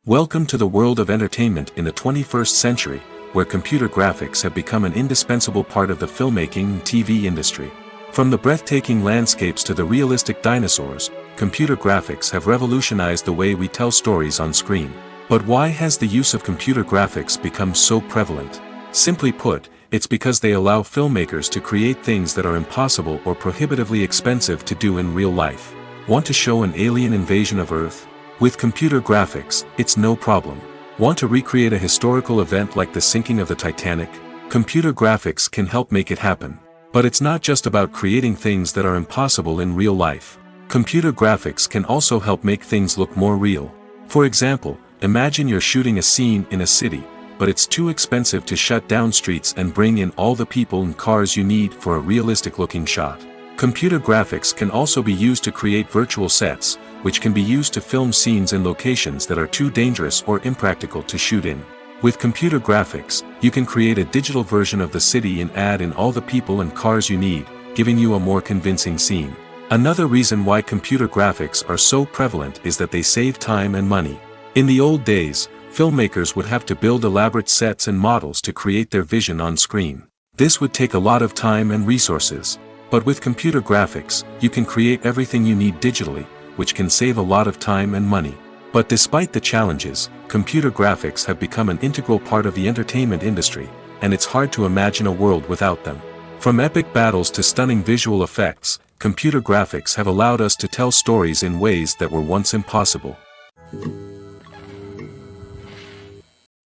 Welcome to the world of entertainment in the 21st century, where computer graphics have become an indispensable part of the filmmaking and TV industry. From the breathtaking landscapes to the realistic dinosaurs, computer graphics have revolutionized the way we tell stories on screen. But why has the use of computer graphics become so prevalent? Simply put, it's because they allow filmmakers to create things that are impossible or prohibitively expensive to do in real life. Want to show an alien invasion of Earth? With computer graphics, it's no problem. Want to recreate a historical event like the sinking of the Titanic? Computer graphics can help make it happen. But it's not just about creating things that are impossible in real life. Computer graphics can also help make things look more real. For example, imagine you're shooting a scene in a city, but it's too expensive to shut down streets and bring in all the people and cars you need for a realistic-looking shot. Computer graphics can also be used to create virtual sets, which can be used to film scenes in locations that are too dangerous or impractical to shoot in. With computer graphics, you can create a digital version of the city and add in all the people and cars you need, giving you a more convincing scene. Another reason why computer graphics are so prevalent is that they save time and money. In the old days, filmmakers would have to build elaborate sets and models to create their vision on screen. This would take a lot of time and resources. But with computer graphics, you can create everything you need digitally, which can save a lot of time and money. But despite the challenges, computer graphics have become an integral part of the entertainment industry, and it's hard to imagine a world without them. From epic battles to stunning visual effects, computer graphics have allowed us to tell stories in ways that were once impossible.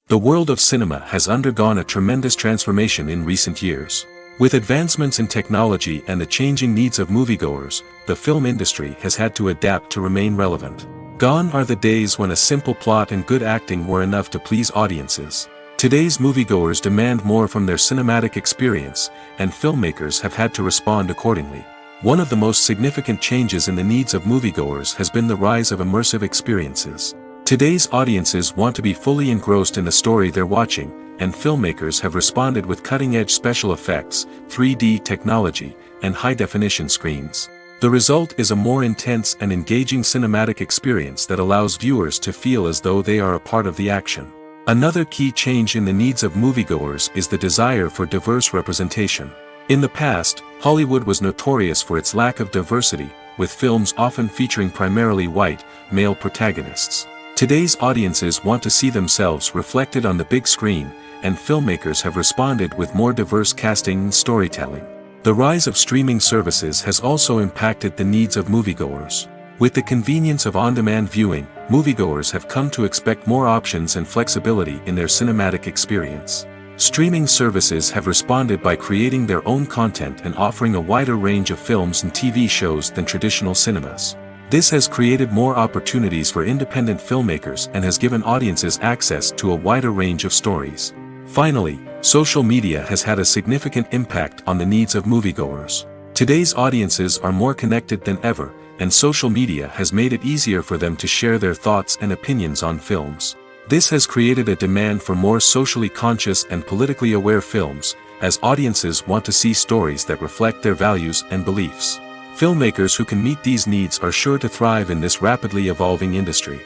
The world of cinema has undergone a tremendous transformation in recent years. With advancements in technology and the changing needs of moviegoers, the film industry has had to adapt to remain relevant. Gone are the days when a simple plot and good acting were enough to please audiences. Today's moviegoers demand more from their cinematic experience, and filmmakers have had to respond accordingly. One of the most significant changes in the needs of moviegoers has been the rise of immersive experiences. Today's audiences want to be fully engrossed in the story they're watching, and filmmakers have responded with cutting-edge special effects, 3D technology, and high-definition screens. The result is a more intense and engaging cinematic experience that allows viewers to feel as though they are a part of the action. Another key change in the needs of moviegoers is the desire for diverse representation. In the past, Hollywood was notorious for its lack of diversity, with films often featuring primarily white, male protagonists. Today's audiences want to see themselves reflected on the big screen, and filmmakers have responded with more diverse casting and storytelling. The rise of streaming services has also impacted the needs of moviegoers. With the convenience of on-demand viewing, moviegoers have come to expect more options and flexibility in their cinematic experience. Streaming services have responded by creating their own content and offering a wider range of films and TV shows than traditional cinemas. This has created more opportunities for independent filmmakers and has given audiences access to a wider range of stories. Finally, social media has had a significant impact on the needs of moviegoers. Today's audiences are more connected than ever, and social media has made it easier for them to share their thoughts and opinions on films. This has created a demand for more socially conscious and politically aware films, as audiences want to see stories that reflect their values and beliefs. Filmmakers who can meet these needs are sure to thrive in this rapidly evolving industry.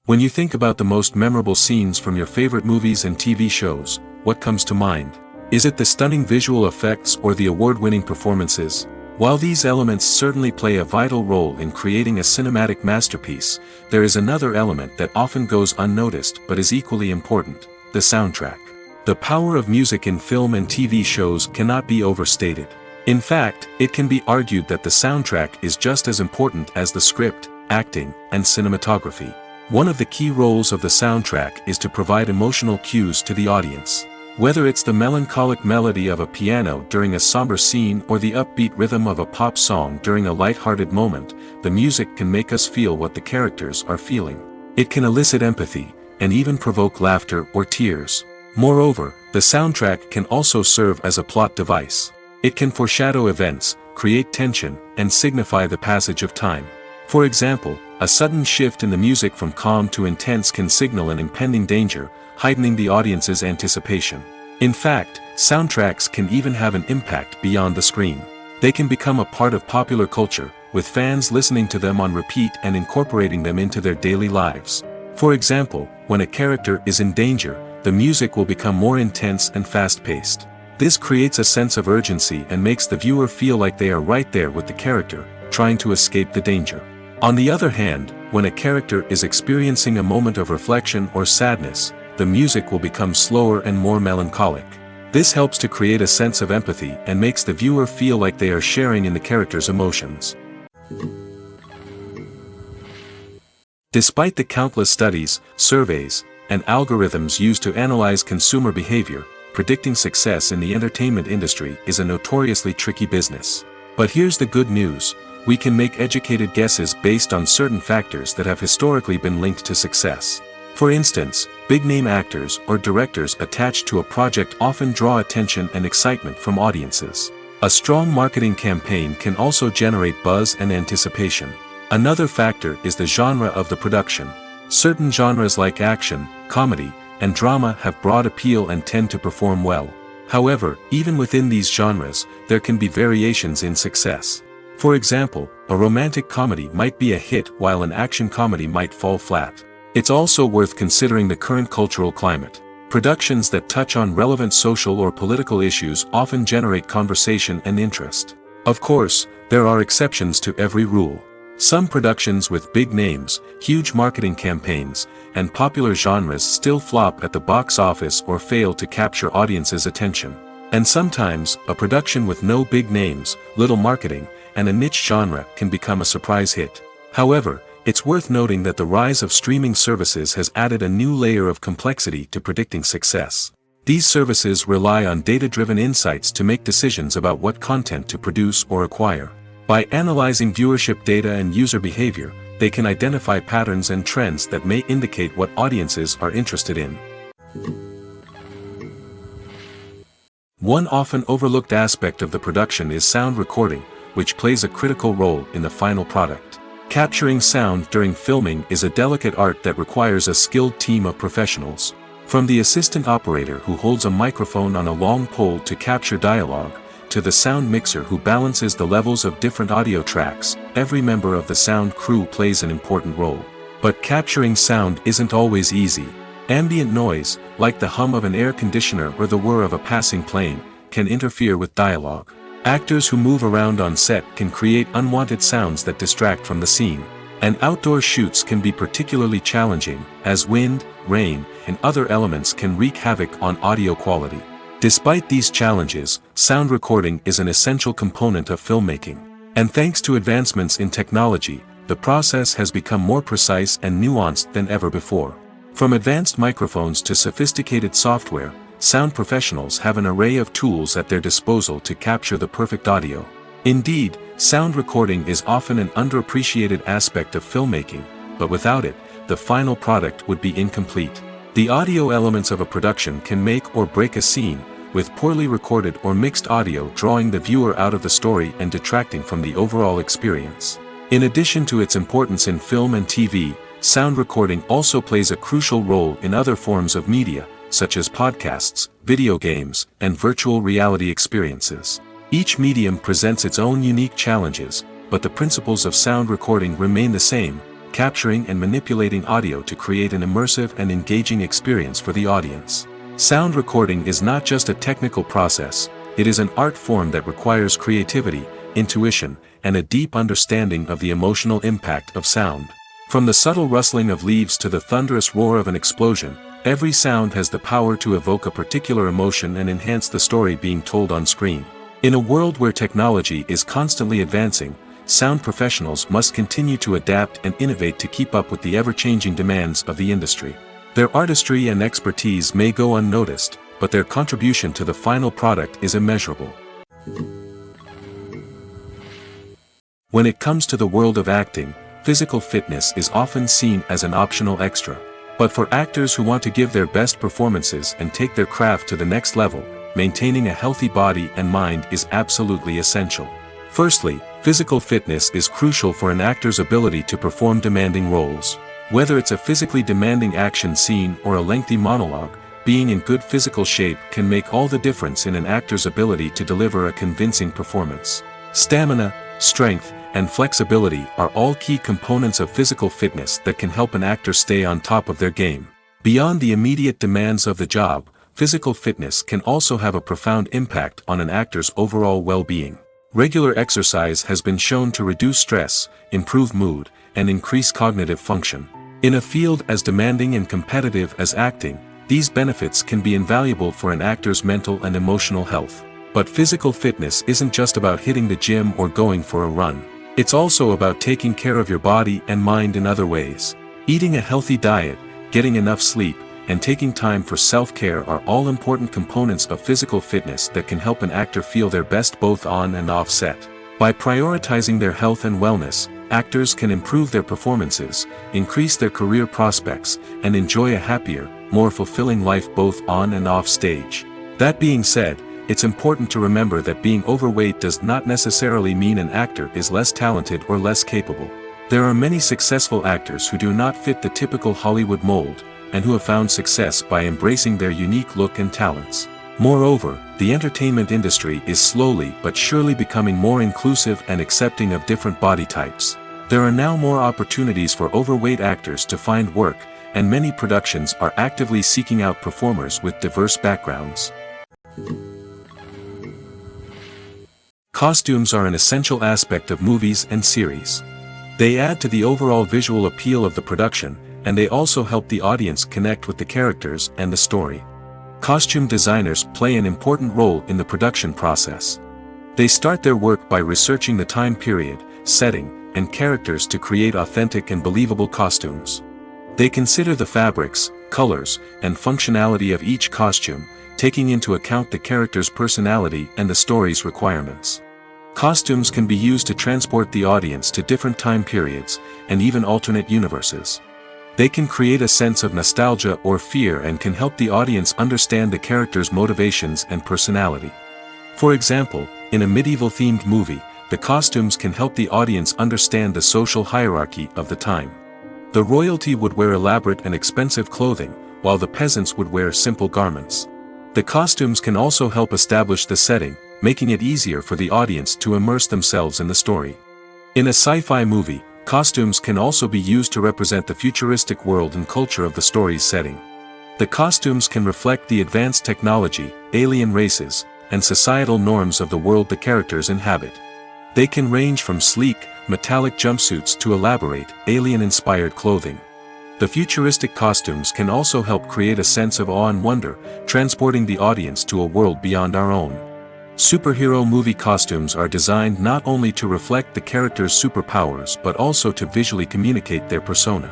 When you think about the most memorable scenes from your favorite movies and TV shows, what comes to mind? Is it the stunning visual effects or the award-winning performances? While these elements certainly play a vital role in creating a cinematic masterpiece, there is another element that often goes unnoticed but is equally important: the soundtrack. The power of music in film and TV shows cannot be overstated. In fact, it can be argued that the soundtrack is just as important as the script, acting, and cinematography. One of the key roles of the soundtrack is to provide emotional cues to the audience. Whether it's the melancholic melody of a piano during a somber scene or the upbeat rhythm of a pop song during a light-hearted moment, the music can make us feel what the characters are feeling. It can elicit empathy, and even provoke laughter or tears. Moreover, the soundtrack can also serve as a plot device. It can foreshadow events, create tension, and signify the passage of time. For example, a sudden shift in the music from calm to intense can signal an impending danger, heightening the audience's anticipation. In fact, soundtracks can even have an impact beyond the screen. They can become a part of popular culture, with fans listening to them on repeat and incorporating them into their daily lives. For example, when a character is in danger, the music will become more intense and fast-paced. This creates a sense of urgency and makes the viewer feel like they are right there with the character, trying to escape the danger. On the other hand, when a character is experiencing a moment of reflection or sadness, the music will become slower and more melancholic. This helps to create a sense of empathy and makes the viewer feel like they are sharing in the character's emotions. Despite the countless studies, surveys, and algorithms used to analyze consumer behavior, predicting success in the entertainment industry is a notoriously tricky business. But here's the good news: we can make educated guesses based on certain factors that have historically been linked to success. For instance, big-name actors or directors attached to a project often draw attention and excitement from audiences. A strong marketing campaign can also generate buzz and anticipation. Another factor is the genre of the production. Certain genres like action, comedy, and drama have broad appeal and tend to perform well. However, even within these genres, there can be variations in success. For example, a romantic comedy might be a hit while an action comedy might fall flat. It's also worth considering the current cultural climate. Productions that touch on relevant social or political issues often generate conversation and interest. Of course, there are exceptions to every rule. Some productions with big names, huge marketing campaigns, and popular genres still flop at the box office or fail to capture audiences' attention. And sometimes, a production with no big names, little marketing, and a niche genre can become a surprise hit. However, it's worth noting that the rise of streaming services has added a new layer of complexity to predicting success. These services rely on data-driven insights to make decisions about what content to produce or acquire. By analyzing viewership data and user behavior, they can identify patterns and trends that may indicate what audiences are interested in. One often overlooked aspect of the production is sound recording, which plays a critical role in the final product. Capturing sound during filming is a delicate art that requires a skilled team of professionals. From the assistant operator who holds a microphone on a long pole to capture dialogue, to the sound mixer who balances the levels of different audio tracks, every member of the sound crew plays an important role. But capturing sound isn't always easy. Ambient noise, like the hum of an air conditioner or the whir of a passing plane, can interfere with dialogue. Actors who move around on set can create unwanted sounds that distract from the scene. And outdoor shoots can be particularly challenging, as wind, rain, and other elements can wreak havoc on audio quality. Despite these challenges, sound recording is an essential component of filmmaking. And thanks to advancements in technology, the process has become more precise and nuanced than ever before. From advanced microphones to sophisticated software, sound professionals have an array of tools at their disposal to capture the perfect audio. Indeed, sound recording is often an underappreciated aspect of filmmaking, but without it, the final product would be incomplete. The audio elements of a production can make or break a scene, with poorly recorded or mixed audio drawing the viewer out of the story and detracting from the overall experience. In addition to its importance in film and TV, sound recording also plays a crucial role in other forms of media, such as podcasts, video games, and virtual reality experiences. Each medium presents its own unique challenges, but the principles of sound recording remain the same: capturing and manipulating audio to create an immersive and engaging experience for the audience. Sound recording is not just a technical process, it is an art form that requires creativity, intuition, and a deep understanding of the emotional impact of sound. From the subtle rustling of leaves to the thunderous roar of an explosion, every sound has the power to evoke a particular emotion and enhance the story being told on screen. In a world where technology is constantly advancing, sound professionals must continue to adapt and innovate to keep up with the ever-changing demands of the industry. Their artistry and expertise may go unnoticed, but their contribution to the final product is immeasurable. When it comes to the world of acting, physical fitness is often seen as an optional extra. But for actors who want to give their best performances and take their craft to the next level, maintaining a healthy body and mind is absolutely essential. Firstly, physical fitness is crucial for an actor's ability to perform demanding roles. Whether it's a physically demanding action scene or a lengthy monologue, being in good physical shape can make all the difference in an actor's ability to deliver a convincing performance. Stamina, strength, and flexibility are all key components of physical fitness that can help an actor stay on top of their game. Beyond the immediate demands of the job, physical fitness can also have a profound impact on an actor's overall well-being. Regular exercise has been shown to reduce stress, improve mood, and increase cognitive function. In a field as demanding and competitive as acting, these benefits can be invaluable for an actor's mental and emotional health. But physical fitness isn't just about hitting the gym or going for a run. It's also about taking care of your body and mind in other ways. Eating a healthy diet, getting enough sleep, and taking time for self-care are all important components of physical fitness that can help an actor feel their best both on and off set. By prioritizing their health and wellness, actors can improve their performances, increase their career prospects, and enjoy a happier, more fulfilling life both on and off stage. That being said, it's important to remember that being overweight does not necessarily mean an actor is less talented or less capable. There are many successful actors who do not fit the typical Hollywood mold, and who have found success by embracing their unique look and talents. Moreover, the entertainment industry is slowly but surely becoming more inclusive and accepting of different body types. There are now more opportunities for overweight actors to find work, and many productions are actively seeking out performers with diverse backgrounds. Costumes are an essential aspect of movies and series. They add to the overall visual appeal of the production, and they also help the audience connect with the characters and the story. Costume designers play an important role in the production process. They start their work by researching the time period, setting, and characters to create authentic and believable costumes. They consider the fabrics, colors, and functionality of each costume, taking into account the character's personality and the story's requirements. Costumes can be used to transport the audience to different time periods, and even alternate universes. They can create a sense of nostalgia or fear and can help the audience understand the character's motivations and personality. For example, in a medieval-themed movie, the costumes can help the audience understand the social hierarchy of the time. The royalty would wear elaborate and expensive clothing, while the peasants would wear simple garments. The costumes can also help establish the setting, making it easier for the audience to immerse themselves in the story. In a sci-fi movie, costumes can also be used to represent the futuristic world and culture of the story's setting. The costumes can reflect the advanced technology, alien races, and societal norms of the world the characters inhabit. They can range from sleek, metallic jumpsuits to elaborate, alien-inspired clothing. The futuristic costumes can also help create a sense of awe and wonder, transporting the audience to a world beyond our own. Superhero movie costumes are designed not only to reflect the character's superpowers but also to visually communicate their persona.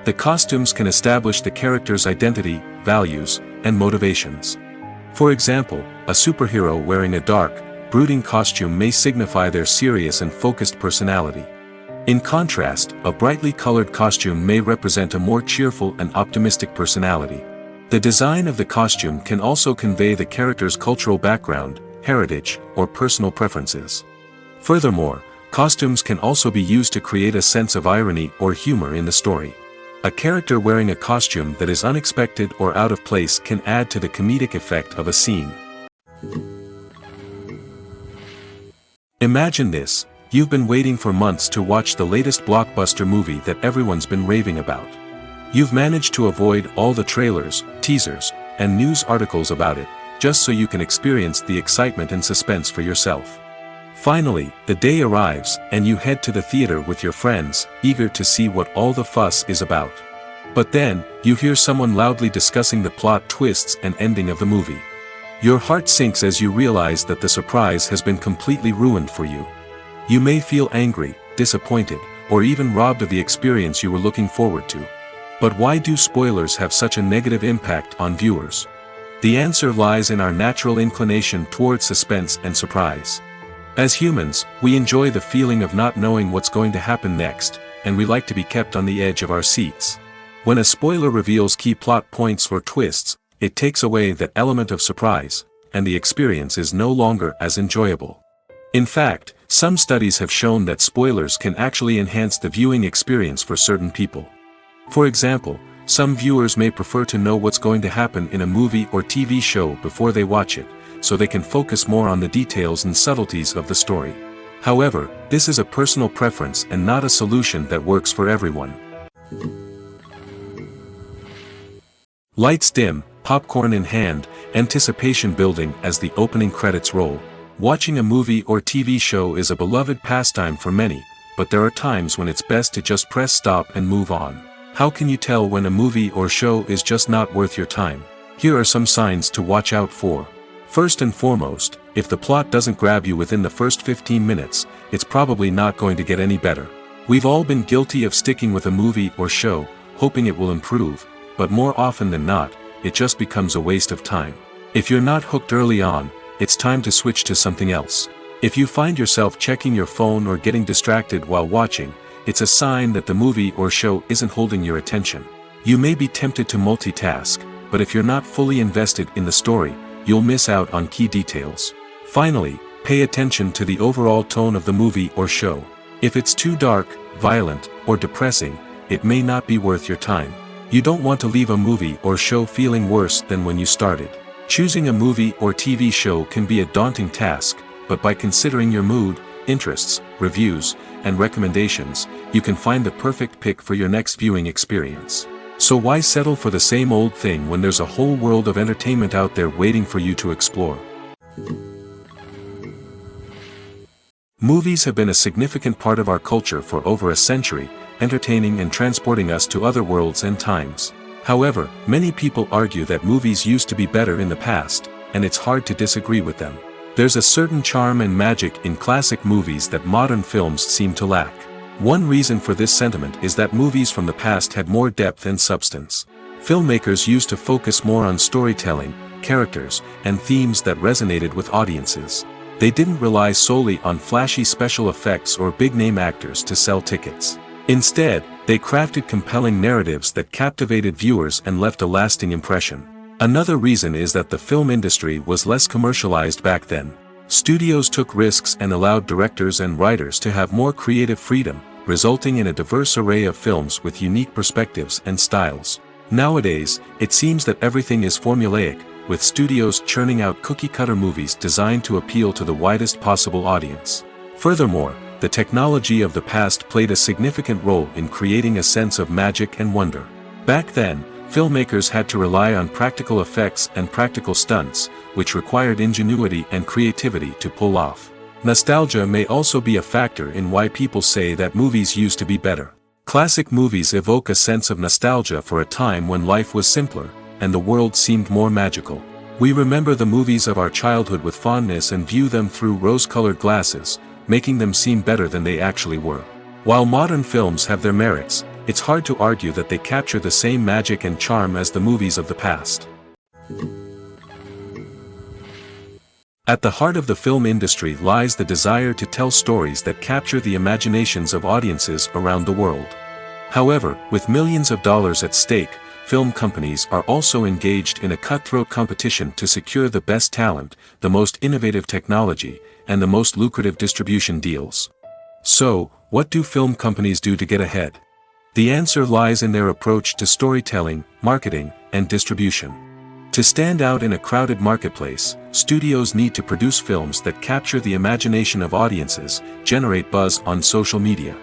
The costumes can establish the character's identity, values, and motivations. For example, a superhero wearing a dark, brooding costume may signify their serious and focused personality. In contrast, a brightly colored costume may represent a more cheerful and optimistic personality. The design of the costume can also convey the character's cultural background, heritage, or personal preferences. Furthermore, costumes can also be used to create a sense of irony or humor in the story. A character wearing a costume that is unexpected or out of place can add to the comedic effect of a scene. Imagine this: you've been waiting for months to watch the latest blockbuster movie that everyone's been raving about. You've managed to avoid all the trailers, teasers, and news articles about it, just so you can experience the excitement and suspense for yourself. Finally, the day arrives, and you head to the theater with your friends, eager to see what all the fuss is about. But then, you hear someone loudly discussing the plot twists and ending of the movie. Your heart sinks as you realize that the surprise has been completely ruined for you. You may feel angry, disappointed, or even robbed of the experience you were looking forward to. But why do spoilers have such a negative impact on viewers? The answer lies in our natural inclination toward suspense and surprise. As humans, we enjoy the feeling of not knowing what's going to happen next, and we like to be kept on the edge of our seats. When a spoiler reveals key plot points or twists, it takes away that element of surprise, and the experience is no longer as enjoyable. In fact, some studies have shown that spoilers can actually enhance the viewing experience for certain people. For example, some viewers may prefer to know what's going to happen in a movie or TV show before they watch it, so they can focus more on the details and subtleties of the story. However, this is a personal preference and not a solution that works for everyone. Lights dim, popcorn in hand, anticipation building as the opening credits roll. Watching a movie or TV show is a beloved pastime for many, but there are times when it's best to just press stop and move on. How can you tell when a movie or show is just not worth your time? Here are some signs to watch out for. First and foremost, if the plot doesn't grab you within the first 15 minutes, it's probably not going to get any better. We've all been guilty of sticking with a movie or show, hoping it will improve, but more often than not, it just becomes a waste of time. If you're not hooked early on, it's time to switch to something else. If you find yourself checking your phone or getting distracted while watching, it's a sign that the movie or show isn't holding your attention. You may be tempted to multitask, but if you're not fully invested in the story, you'll miss out on key details. Finally, pay attention to the overall tone of the movie or show. If it's too dark, violent, or depressing, it may not be worth your time. You don't want to leave a movie or show feeling worse than when you started. Choosing a movie or TV show can be a daunting task, but by considering your mood, interests, reviews, and recommendations, you can find the perfect pick for your next viewing experience. So why settle for the same old thing when there's a whole world of entertainment out there waiting for you to explore? Movies have been a significant part of our culture for over a century, entertaining and transporting us to other worlds and times. However, many people argue that movies used to be better in the past, and it's hard to disagree with them. There's a certain charm and magic in classic movies that modern films seem to lack. One reason for this sentiment is that movies from the past had more depth and substance. Filmmakers used to focus more on storytelling, characters, and themes that resonated with audiences. They didn't rely solely on flashy special effects or big-name actors to sell tickets. Instead, they crafted compelling narratives that captivated viewers and left a lasting impression. Another reason is that the film industry was less commercialized back then. Studios took risks and allowed directors and writers to have more creative freedom, resulting in a diverse array of films with unique perspectives and styles. Nowadays, it seems that everything is formulaic, with studios churning out cookie-cutter movies designed to appeal to the widest possible audience. Furthermore, the technology of the past played a significant role in creating a sense of magic and wonder. Back then, filmmakers had to rely on practical effects and practical stunts, which required ingenuity and creativity to pull off. Nostalgia may also be a factor in why people say that movies used to be better. Classic movies evoke a sense of nostalgia for a time when life was simpler, and the world seemed more magical. We remember the movies of our childhood with fondness and view them through rose-colored glasses, making them seem better than they actually were. While modern films have their merits, it's hard to argue that they capture the same magic and charm as the movies of the past. At the heart of the film industry lies the desire to tell stories that capture the imaginations of audiences around the world. However, with millions of dollars at stake, film companies are also engaged in a cutthroat competition to secure the best talent, the most innovative technology, and the most lucrative distribution deals. So, what do film companies do to get ahead? The answer lies in their approach to storytelling, marketing, and distribution. To stand out in a crowded marketplace, studios need to produce films that capture the imagination of audiences, generate buzz on social media.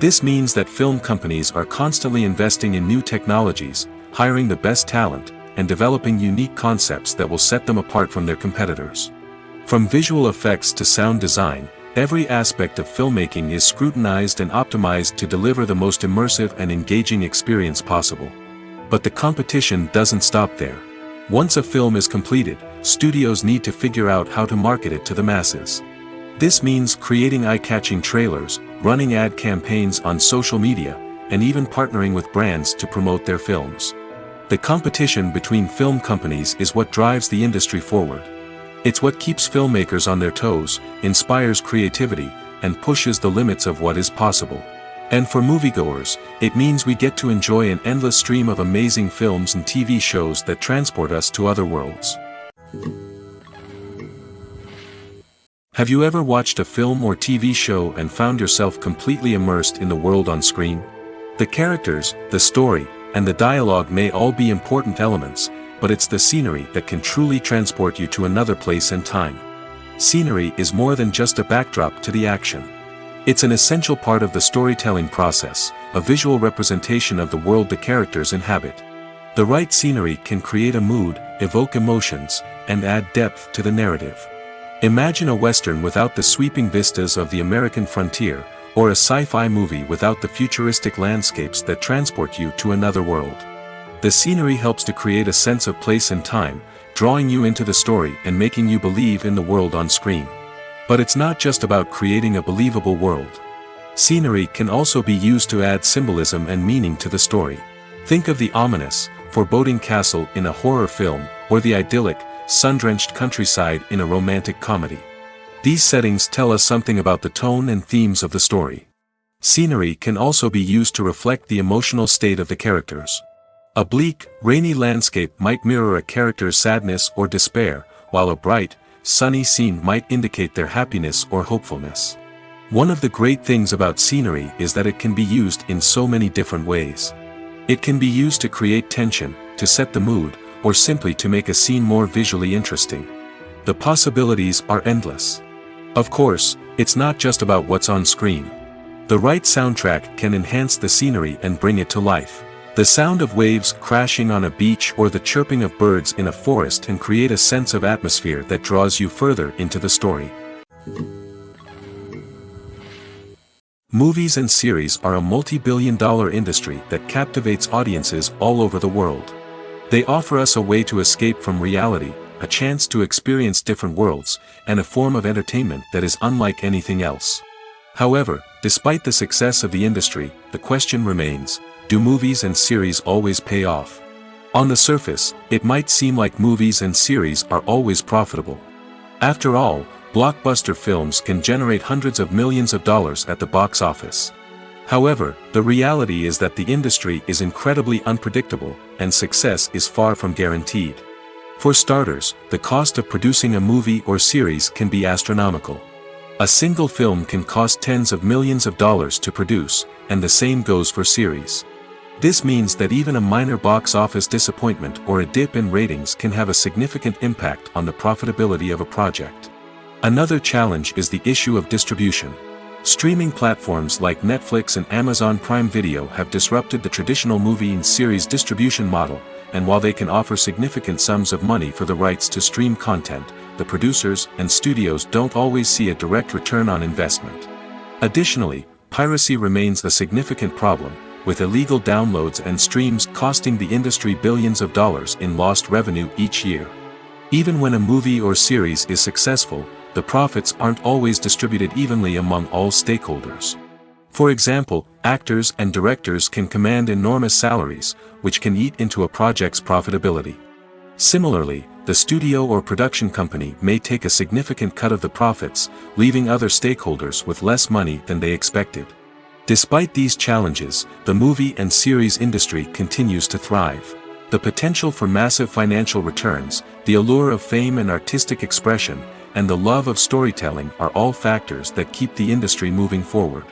This means that film companies are constantly investing in new technologies, hiring the best talent, and developing unique concepts that will set them apart from their competitors. From visual effects to sound design, Every aspect of filmmaking is scrutinized and optimized to deliver the most immersive and engaging experience possible. But the competition doesn't stop there. Once a film is completed, studios need to figure out how to market it to the masses. This means creating eye-catching trailers, running ad campaigns on social media, and even partnering with brands to promote their films. The competition between film companies is what drives the industry forward. It's what keeps filmmakers on their toes, inspires creativity, and pushes the limits of what is possible. And for moviegoers, it means we get to enjoy an endless stream of amazing films and TV shows that transport us to other worlds. Have you ever watched a film or TV show and found yourself completely immersed in the world on screen? The characters, the story, and the dialogue may all be important elements, but it's the scenery that can truly transport you to another place and time. Scenery is more than just a backdrop to the action. It's an essential part of the storytelling process, a visual representation of the world the characters inhabit. The right scenery can create a mood, evoke emotions, and add depth to the narrative. Imagine a Western without the sweeping vistas of the American frontier, or a sci-fi movie without the futuristic landscapes that transport you to another world. The scenery helps to create a sense of place and time, drawing you into the story and making you believe in the world on screen. But it's not just about creating a believable world. Scenery can also be used to add symbolism and meaning to the story. Think of the ominous, foreboding castle in a horror film, or the idyllic, sun-drenched countryside in a romantic comedy. These settings tell us something about the tone and themes of the story. Scenery can also be used to reflect the emotional state of the characters. A bleak, rainy landscape might mirror a character's sadness or despair, while a bright, sunny scene might indicate their happiness or hopefulness. One of the great things about scenery is that it can be used in so many different ways. It can be used to create tension, to set the mood, or simply to make a scene more visually interesting. The possibilities are endless. Of course, it's not just about what's on screen. The right soundtrack can enhance the scenery and bring it to life. The sound of waves crashing on a beach or the chirping of birds in a forest can create a sense of atmosphere that draws you further into the story. Movies and series are a multi-billion-dollar industry that captivates audiences all over the world. They offer us a way to escape from reality, a chance to experience different worlds, and a form of entertainment that is unlike anything else. However, despite the success of the industry, the question remains, do movies and series always pay off? On the surface, it might seem like movies and series are always profitable. After all, blockbuster films can generate hundreds of millions of dollars at the box office. However, the reality is that the industry is incredibly unpredictable, and success is far from guaranteed. For starters, the cost of producing a movie or series can be astronomical. A single film can cost tens of millions of dollars to produce, and the same goes for series. This means that even a minor box office disappointment or a dip in ratings can have a significant impact on the profitability of a project. Another challenge is the issue of distribution. Streaming platforms like Netflix and Amazon Prime Video have disrupted the traditional movie and series distribution model, and while they can offer significant sums of money for the rights to stream content, the producers and studios don't always see a direct return on investment. Additionally, piracy remains a significant problem, with illegal downloads and streams costing the industry billions of dollars in lost revenue each year. Even when a movie or series is successful, the profits aren't always distributed evenly among all stakeholders. For example, actors and directors can command enormous salaries, which can eat into a project's profitability. Similarly, the studio or production company may take a significant cut of the profits, leaving other stakeholders with less money than they expected. Despite these challenges, the movie and series industry continues to thrive. The potential for massive financial returns, the allure of fame and artistic expression, and the love of storytelling are all factors that keep the industry moving forward.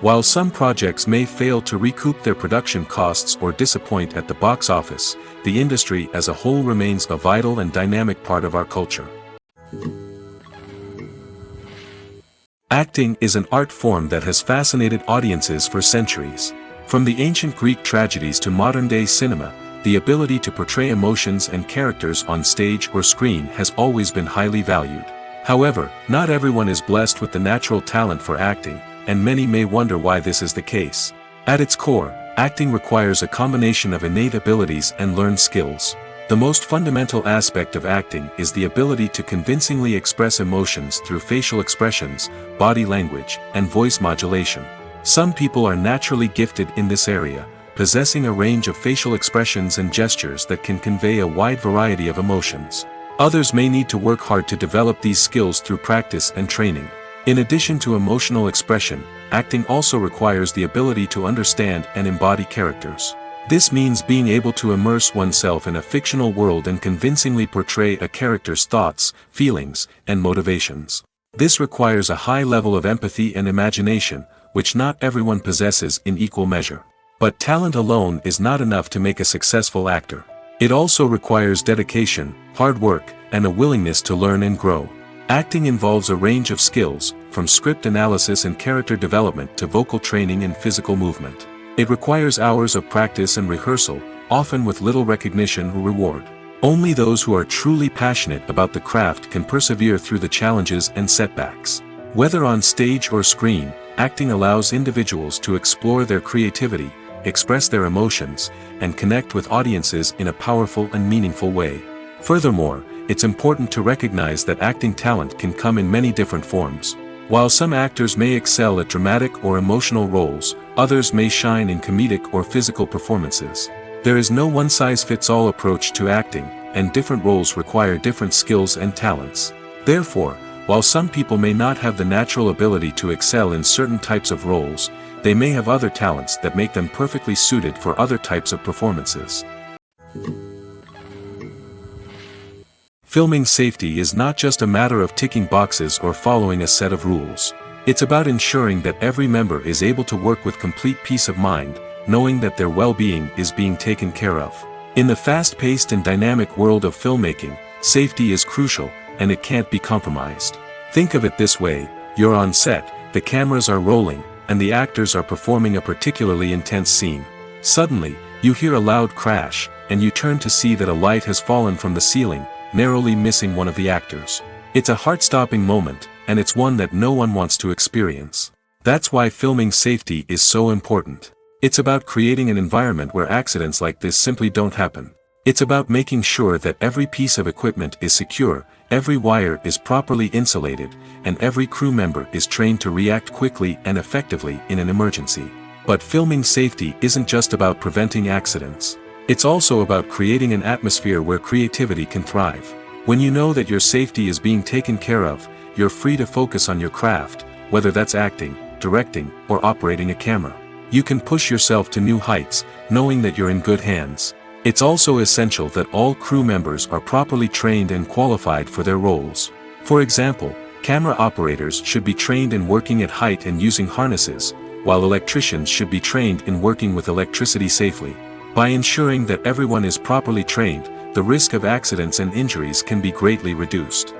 While some projects may fail to recoup their production costs or disappoint at the box office, the industry as a whole remains a vital and dynamic part of our culture. Acting is an art form that has fascinated audiences for centuries. From the ancient Greek tragedies to modern-day cinema, the ability to portray emotions and characters on stage or screen has always been highly valued. However, not everyone is blessed with the natural talent for acting, and many may wonder why this is the case. At its core, acting requires a combination of innate abilities and learned skills. The most fundamental aspect of acting is the ability to convincingly express emotions through facial expressions, body language, and voice modulation. Some people are naturally gifted in this area, possessing a range of facial expressions and gestures that can convey a wide variety of emotions. Others may need to work hard to develop these skills through practice and training. In addition to emotional expression, acting also requires the ability to understand and embody characters. This means being able to immerse oneself in a fictional world and convincingly portray a character's thoughts, feelings, and motivations. This requires a high level of empathy and imagination, which not everyone possesses in equal measure. But talent alone is not enough to make a successful actor. It also requires dedication, hard work, and a willingness to learn and grow. Acting involves a range of skills, from script analysis and character development to vocal training and physical movement. It requires hours of practice and rehearsal, often with little recognition or reward. Only those who are truly passionate about the craft can persevere through the challenges and setbacks. Whether on stage or screen, acting allows individuals to explore their creativity, express their emotions, and connect with audiences in a powerful and meaningful way. Furthermore, it's important to recognize that acting talent can come in many different forms. While some actors may excel at dramatic or emotional roles, others may shine in comedic or physical performances. There is no one-size-fits-all approach to acting, and different roles require different skills and talents. Therefore, while some people may not have the natural ability to excel in certain types of roles, they may have other talents that make them perfectly suited for other types of performances. Filming safety is not just a matter of ticking boxes or following a set of rules. It's about ensuring that every member is able to work with complete peace of mind, knowing that their well-being is being taken care of. In the fast-paced and dynamic world of filmmaking, safety is crucial, and it can't be compromised. Think of it this way: you're on set, the cameras are rolling, and the actors are performing a particularly intense scene. Suddenly, you hear a loud crash, and you turn to see that a light has fallen from the ceiling, narrowly missing one of the actors. It's a heart-stopping moment, and it's one that no one wants to experience. That's why filming safety is so important. It's about creating an environment where accidents like this simply don't happen. It's about making sure that every piece of equipment is secure, every wire is properly insulated, and every crew member is trained to react quickly and effectively in an emergency. But filming safety isn't just about preventing accidents. It's also about creating an atmosphere where creativity can thrive. When you know that your safety is being taken care of, you're free to focus on your craft, whether that's acting, directing, or operating a camera. You can push yourself to new heights, knowing that you're in good hands. It's also essential that all crew members are properly trained and qualified for their roles. For example, camera operators should be trained in working at height and using harnesses, while electricians should be trained in working with electricity safely. By ensuring that everyone is properly trained, the risk of accidents and injuries can be greatly reduced.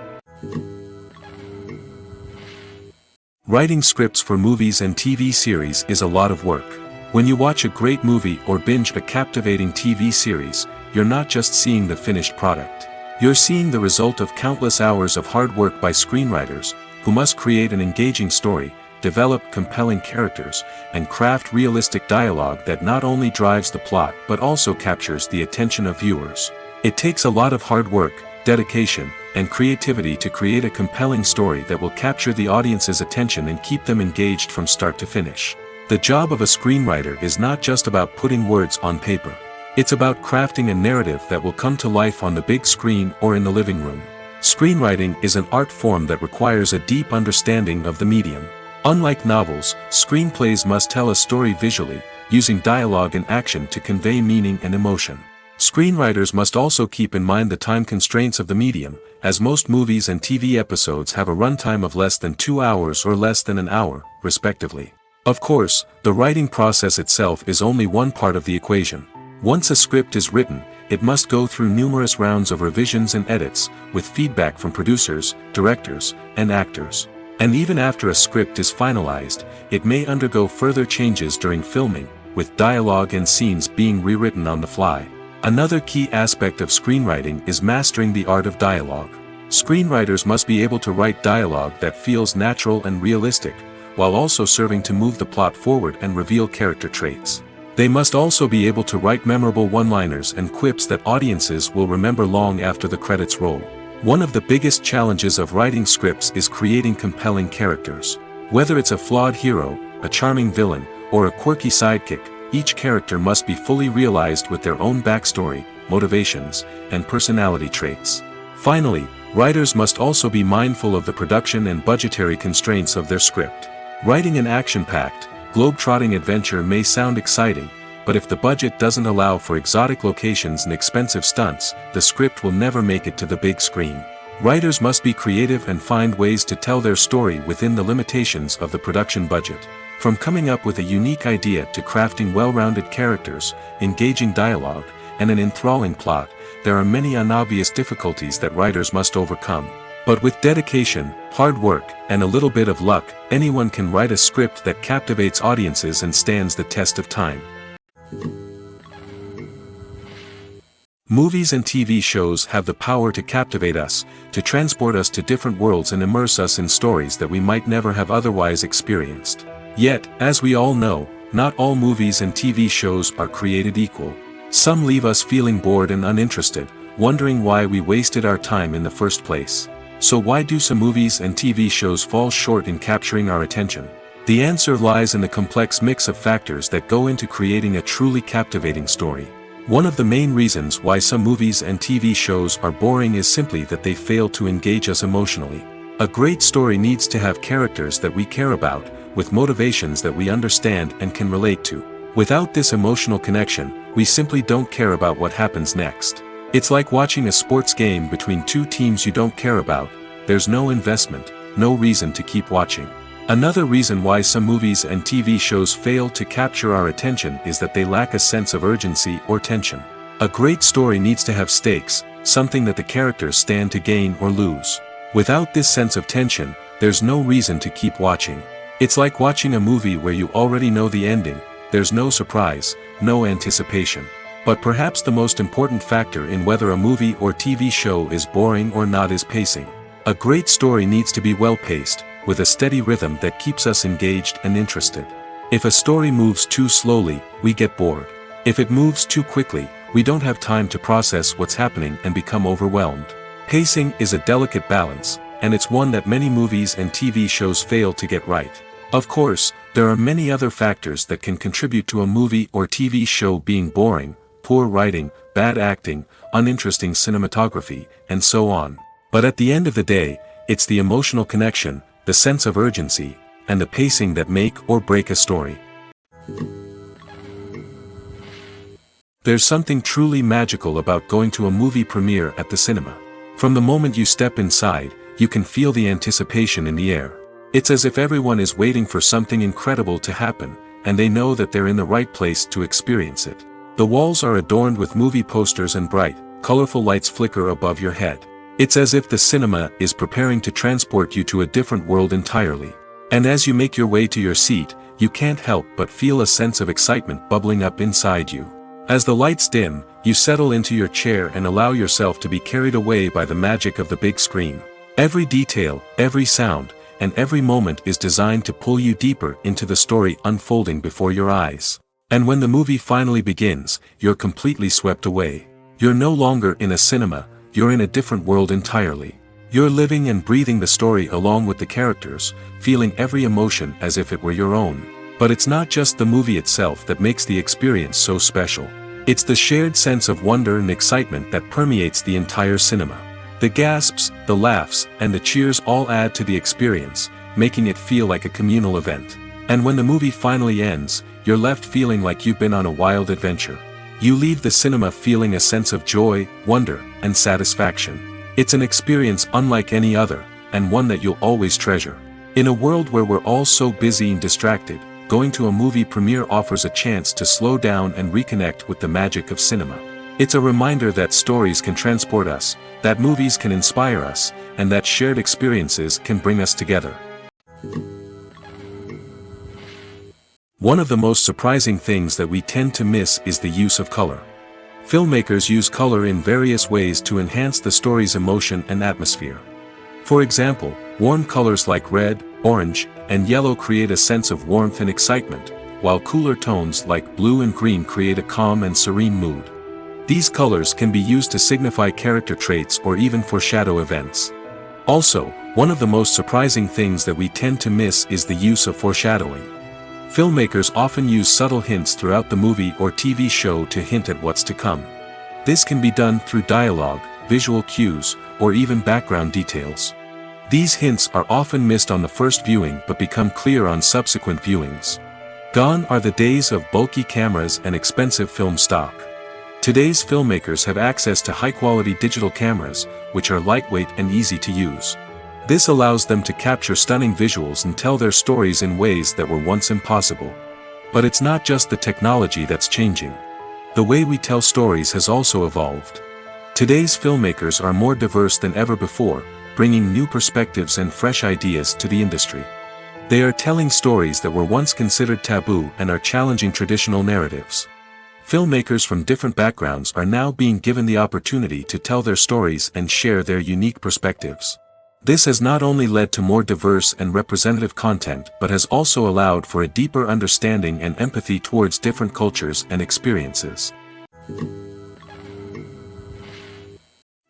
Writing scripts for movies and TV series is a lot of work. When you watch a great movie or binge a captivating TV series, you're not just seeing the finished product. You're seeing the result of countless hours of hard work by screenwriters, who must create an engaging story, develop compelling characters, and craft realistic dialogue that not only drives the plot but also captures the attention of viewers. It takes a lot of hard work, dedication, and creativity to create a compelling story that will capture the audience's attention and keep them engaged from start to finish. The job of a screenwriter is not just about putting words on paper. It's about crafting a narrative that will come to life on the big screen or in the living room. Screenwriting is an art form that requires a deep understanding of the medium. Unlike novels, screenplays must tell a story visually, using dialogue and action to convey meaning and emotion. Screenwriters must also keep in mind the time constraints of the medium, as most movies and TV episodes have a runtime of less than 2 hours or less than an hour, respectively. Of course, the writing process itself is only one part of the equation. Once a script is written, it must go through numerous rounds of revisions and edits, with feedback from producers, directors, and actors. And even after a script is finalized, it may undergo further changes during filming, with dialogue and scenes being rewritten on the fly. Another key aspect of screenwriting is mastering the art of dialogue. Screenwriters must be able to write dialogue that feels natural and realistic, while also serving to move the plot forward and reveal character traits. They must also be able to write memorable one-liners and quips that audiences will remember long after the credits roll. One of the biggest challenges of writing scripts is creating compelling characters. Whether it's a flawed hero, a charming villain, or a quirky sidekick, each character must be fully realized with their own backstory, motivations, and personality traits. Finally, writers must also be mindful of the production and budgetary constraints of their script. Writing an action-packed, globe-trotting adventure may sound exciting, but if the budget doesn't allow for exotic locations and expensive stunts, the script will never make it to the big screen. Writers must be creative and find ways to tell their story within the limitations of the production budget. From coming up with a unique idea to crafting well-rounded characters, engaging dialogue, and an enthralling plot, there are many unobvious difficulties that writers must overcome. But with dedication, hard work, and a little bit of luck, anyone can write a script that captivates audiences and stands the test of time. Movies and TV shows have the power to captivate us, to transport us to different worlds and immerse us in stories that we might never have otherwise experienced. Yet, as we all know, not all movies and TV shows are created equal. Some leave us feeling bored and uninterested, wondering why we wasted our time in the first place. So why do some movies and TV shows fall short in capturing our attention? The answer lies in the complex mix of factors that go into creating a truly captivating story. One of the main reasons why some movies and TV shows are boring is simply that they fail to engage us emotionally. A great story needs to have characters that we care about, with motivations that we understand and can relate to. Without this emotional connection, we simply don't care about what happens next. It's like watching a sports game between two teams you don't care about. There's no investment, no reason to keep watching. Another reason why some movies and TV shows fail to capture our attention is that they lack a sense of urgency or tension. A great story needs to have stakes, something that the characters stand to gain or lose. Without this sense of tension, there's no reason to keep watching. It's like watching a movie where you already know the ending. There's no surprise, no anticipation. But perhaps the most important factor in whether a movie or TV show is boring or not is pacing. A great story needs to be well-paced, with a steady rhythm that keeps us engaged and interested. If a story moves too slowly, we get bored. If it moves too quickly, we don't have time to process what's happening and become overwhelmed. Pacing is a delicate balance, and it's one that many movies and TV shows fail to get right. Of course, there are many other factors that can contribute to a movie or TV show being boring: poor writing, bad acting, uninteresting cinematography, and so on. But at the end of the day, it's the emotional connection, the sense of urgency, and the pacing that make or break a story. There's something truly magical about going to a movie premiere at the cinema. From the moment you step inside, you can feel the anticipation in the air. It's as if everyone is waiting for something incredible to happen, and they know that they're in the right place to experience it. The walls are adorned with movie posters and bright, colorful lights flicker above your head. It's as if the cinema is preparing to transport you to a different world entirely. And as you make your way to your seat, you can't help but feel a sense of excitement bubbling up inside you. As the lights dim, you settle into your chair and allow yourself to be carried away by the magic of the big screen. Every detail, every sound, and every moment is designed to pull you deeper into the story unfolding before your eyes. And when the movie finally begins, you're completely swept away. You're no longer in a cinema, you're in a different world entirely. You're living and breathing the story along with the characters, feeling every emotion as if it were your own. But it's not just the movie itself that makes the experience so special. It's the shared sense of wonder and excitement that permeates the entire cinema. The gasps, the laughs, and the cheers all add to the experience, making it feel like a communal event. And when the movie finally ends, you're left feeling like you've been on a wild adventure. You leave the cinema feeling a sense of joy, wonder, and satisfaction. It's an experience unlike any other, and one that you'll always treasure. In a world where we're all so busy and distracted, going to a movie premiere offers a chance to slow down and reconnect with the magic of cinema. It's a reminder that stories can transport us, that movies can inspire us, and that shared experiences can bring us together. One of the most surprising things that we tend to miss is the use of color. Filmmakers use color in various ways to enhance the story's emotion and atmosphere. For example, warm colors like red, orange, and yellow create a sense of warmth and excitement, while cooler tones like blue and green create a calm and serene mood. These colors can be used to signify character traits or even foreshadow events. Also, one of the most surprising things that we tend to miss is the use of foreshadowing. Filmmakers often use subtle hints throughout the movie or TV show to hint at what's to come. This can be done through dialogue, visual cues, or even background details. These hints are often missed on the first viewing but become clear on subsequent viewings. Gone are the days of bulky cameras and expensive film stock. Today's filmmakers have access to high-quality digital cameras, which are lightweight and easy to use. This allows them to capture stunning visuals and tell their stories in ways that were once impossible. But it's not just the technology that's changing. The way we tell stories has also evolved. Today's filmmakers are more diverse than ever before, bringing new perspectives and fresh ideas to the industry. They are telling stories that were once considered taboo and are challenging traditional narratives. Filmmakers from different backgrounds are now being given the opportunity to tell their stories and share their unique perspectives. This has not only led to more diverse and representative content but has also allowed for a deeper understanding and empathy towards different cultures and experiences.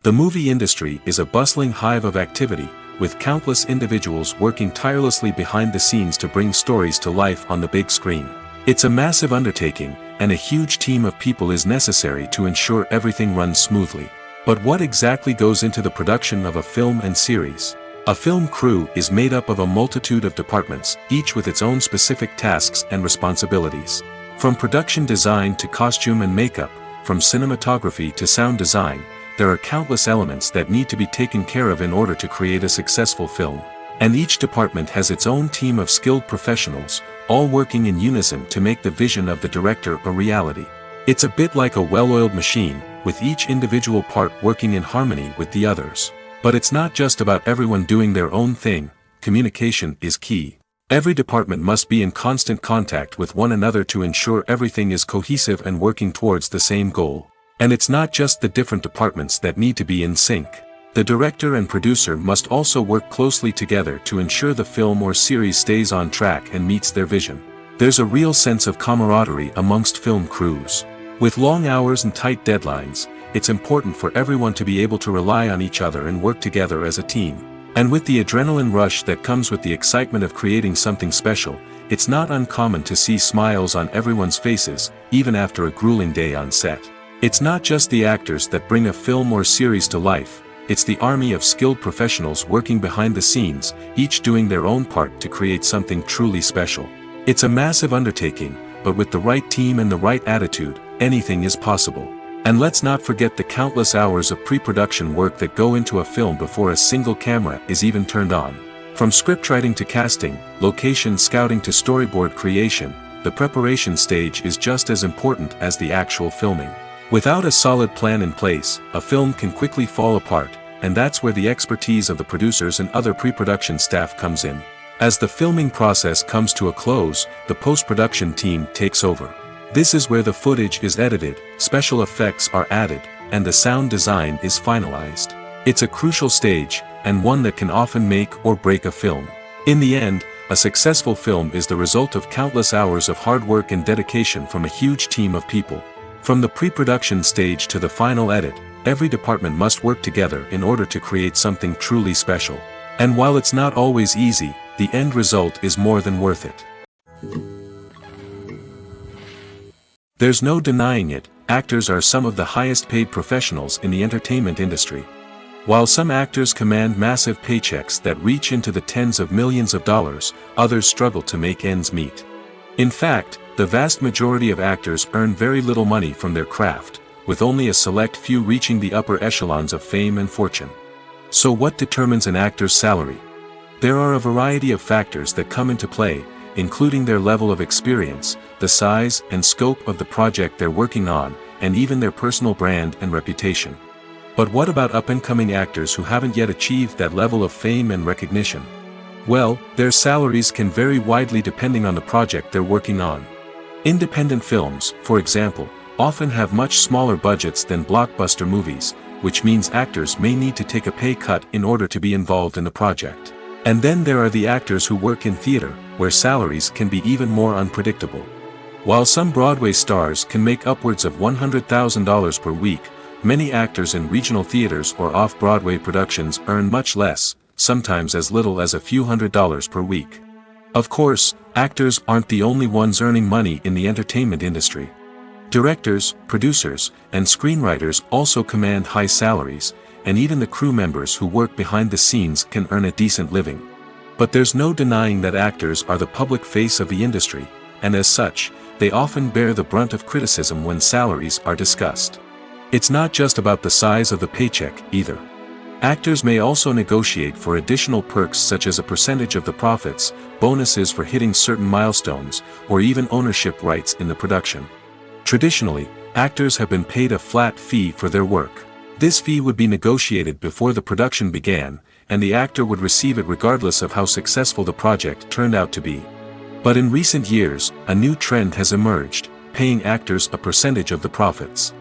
The movie industry is a bustling hive of activity, with countless individuals working tirelessly behind the scenes to bring stories to life on the big screen. It's a massive undertaking, and a huge team of people is necessary to ensure everything runs smoothly. But what exactly goes into the production of a film and series? A film crew is made up of a multitude of departments, each with its own specific tasks and responsibilities. From production design to costume and makeup, from cinematography to sound design, there are countless elements that need to be taken care of in order to create a successful film. And each department has its own team of skilled professionals, all working in unison to make the vision of the director a reality. It's a bit like a well-oiled machine, with each individual part working in harmony with the others. But it's not just about everyone doing their own thing. Communication is key. Every department must be in constant contact with one another to ensure everything is cohesive and working towards the same goal. And it's not just the different departments that need to be in sync. The director and producer must also work closely together to ensure the film or series stays on track and meets their vision. There's a real sense of camaraderie amongst film crews. With long hours and tight deadlines, it's important for everyone to be able to rely on each other and work together as a team. And with the adrenaline rush that comes with the excitement of creating something special, it's not uncommon to see smiles on everyone's faces, even after a grueling day on set. It's not just the actors that bring a film or series to life, it's the army of skilled professionals working behind the scenes, each doing their own part to create something truly special. It's a massive undertaking, but with the right team and the right attitude, anything is possible. And let's not forget the countless hours of pre-production work that go into a film before a single camera is even turned on. From scriptwriting to casting, location scouting to storyboard creation, the preparation stage is just as important as the actual filming. Without a solid plan in place, a film can quickly fall apart, and that's where the expertise of the producers and other pre-production staff comes in. As the filming process comes to a close, the post-production team takes over. This is where the footage is edited, special effects are added, and the sound design is finalized. It's a crucial stage, and one that can often make or break a film. In the end, a successful film is the result of countless hours of hard work and dedication from a huge team of people. From the pre-production stage to the final edit, every department must work together in order to create something truly special. And while it's not always easy, the end result is more than worth it. There's no denying it, actors are some of the highest paid professionals in the entertainment industry. While some actors command massive paychecks that reach into the tens of millions of dollars, others struggle to make ends meet. In fact, the vast majority of actors earn very little money from their craft, with only a select few reaching the upper echelons of fame and fortune. So what determines an actor's salary? There are a variety of factors that come into play, including their level of experience, the size and scope of the project they're working on, and even their personal brand and reputation. But what about up-and-coming actors who haven't yet achieved that level of fame and recognition? Well, their salaries can vary widely depending on the project they're working on. Independent films, for example, often have much smaller budgets than blockbuster movies, which means actors may need to take a pay cut in order to be involved in the project. And then there are the actors who work in theater, where salaries can be even more unpredictable. While some Broadway stars can make upwards of $100,000 per week, many actors in regional theaters or off-Broadway productions earn much less, sometimes as little as a few $100s per week. Of course, actors aren't the only ones earning money in the entertainment industry. Directors, producers, and screenwriters also command high salaries, and even the crew members who work behind the scenes can earn a decent living. But there's no denying that actors are the public face of the industry, and as such, they often bear the brunt of criticism when salaries are discussed. It's not just about the size of the paycheck, either. Actors may also negotiate for additional perks such as a percentage of the profits, bonuses for hitting certain milestones, or even ownership rights in the production. Traditionally, actors have been paid a flat fee for their work. This fee would be negotiated before the production began, and the actor would receive it regardless of how successful the project turned out to be. But in recent years, a new trend has emerged, paying actors a percentage of the profits.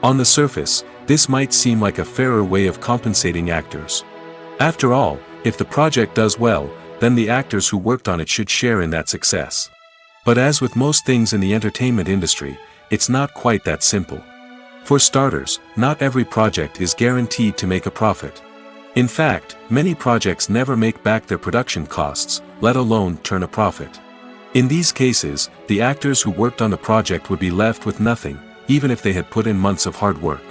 On the surface, this might seem like a fairer way of compensating actors. After all, if the project does well, then the actors who worked on it should share in that success. But as with most things in the entertainment industry, it's not quite that simple. For starters, not every project is guaranteed to make a profit. In fact, many projects never make back their production costs, let alone turn a profit. In these cases, the actors who worked on the project would be left with nothing, even if they had put in months of hard work.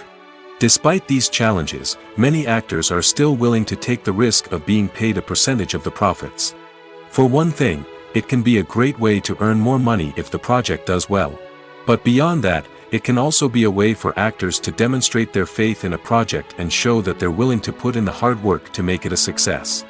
Despite these challenges, many actors are still willing to take the risk of being paid a percentage of the profits. For one thing, it can be a great way to earn more money if the project does well. But beyond that, it can also be a way for actors to demonstrate their faith in a project and show that they're willing to put in the hard work to make it a success.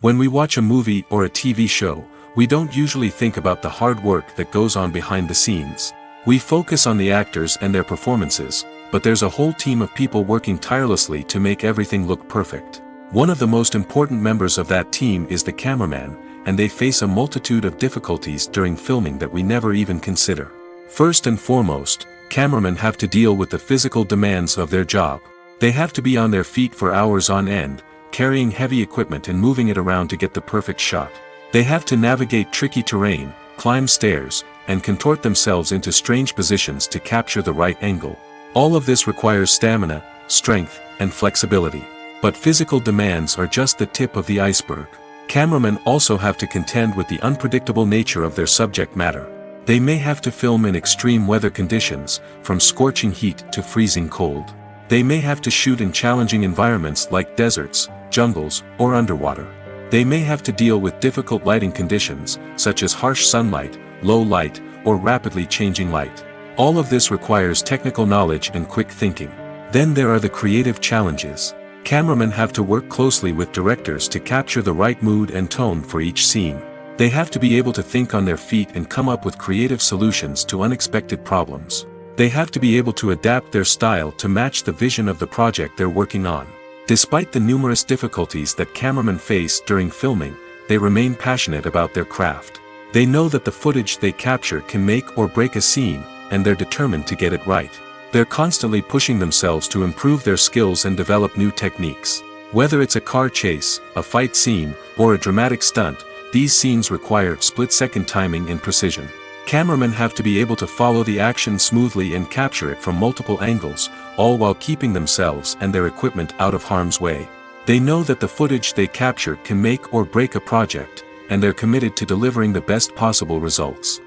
When we watch a movie or a TV show, we don't usually think about the hard work that goes on behind the scenes. We focus on the actors and their performances, but there's a whole team of people working tirelessly to make everything look perfect. One of the most important members of that team is the cameraman, and they face a multitude of difficulties during filming that we never even consider. First and foremost, cameramen have to deal with the physical demands of their job. They have to be on their feet for hours on end, carrying heavy equipment and moving it around to get the perfect shot. They have to navigate tricky terrain, climb stairs, and contort themselves into strange positions to capture the right angle. All of this requires stamina, strength, and flexibility. But physical demands are just the tip of the iceberg. Cameramen also have to contend with the unpredictable nature of their subject matter. They may have to film in extreme weather conditions, from scorching heat to freezing cold. They may have to shoot in challenging environments like deserts, jungles, or underwater. They may have to deal with difficult lighting conditions, such as harsh sunlight, low light, or rapidly changing light. All of this requires technical knowledge and quick thinking. Then there are the creative challenges. Cameramen have to work closely with directors to capture the right mood and tone for each scene. They have to be able to think on their feet and come up with creative solutions to unexpected problems. They have to be able to adapt their style to match the vision of the project they're working on. Despite the numerous difficulties that cameramen face during filming, they remain passionate about their craft. They know that the footage they capture can make or break a scene, and they're determined to get it right. They're constantly pushing themselves to improve their skills and develop new techniques. Whether it's a car chase, a fight scene, or a dramatic stunt, these scenes require split-second timing and precision. Cameramen have to be able to follow the action smoothly and capture it from multiple angles, all while keeping themselves and their equipment out of harm's way. They know that the footage they capture can make or break a project, and they're committed to delivering the best possible results.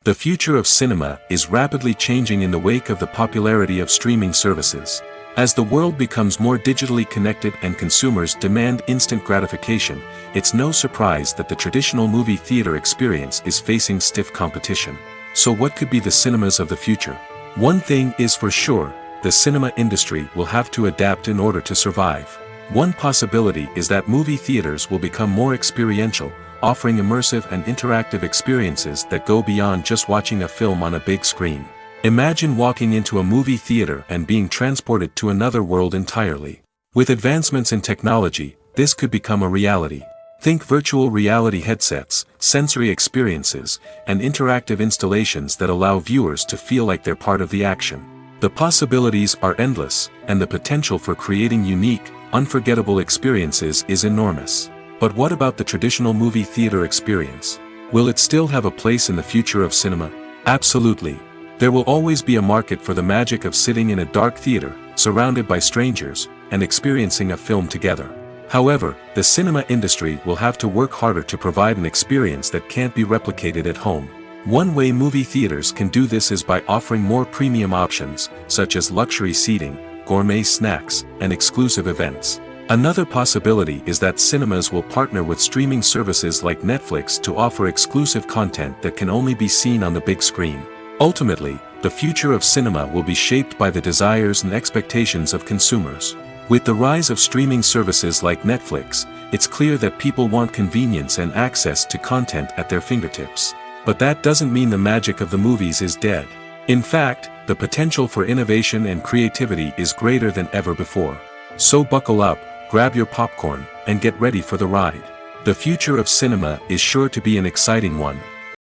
The future of cinema is rapidly changing in the wake of the popularity of streaming services. As the world becomes more digitally connected and consumers demand instant gratification, it's no surprise that the traditional movie theater experience is facing stiff competition. So what could be the cinemas of the future? One thing is for sure, the cinema industry will have to adapt in order to survive. One possibility is that movie theaters will become more experiential, offering immersive and interactive experiences that go beyond just watching a film on a big screen. Imagine walking into a movie theater and being transported to another world entirely. With advancements in technology, this could become a reality. Think virtual reality headsets, sensory experiences, and interactive installations that allow viewers to feel like they're part of the action. The possibilities are endless, and the potential for creating unique, unforgettable experiences is enormous. But what about the traditional movie theater experience? Will it still have a place in the future of cinema? Absolutely. There will always be a market for the magic of sitting in a dark theater, surrounded by strangers, and experiencing a film together. However, the cinema industry will have to work harder to provide an experience that can't be replicated at home. One way movie theaters can do this is by offering more premium options, such as luxury seating, gourmet snacks, and exclusive events. Another possibility is that cinemas will partner with streaming services like Netflix to offer exclusive content that can only be seen on the big screen. Ultimately, the future of cinema will be shaped by the desires and expectations of consumers. With the rise of streaming services like Netflix, it's clear that people want convenience and access to content at their fingertips. But that doesn't mean the magic of the movies is dead. In fact, the potential for innovation and creativity is greater than ever before. So buckle up, grab your popcorn, and get ready for the ride. The future of cinema is sure to be an exciting one.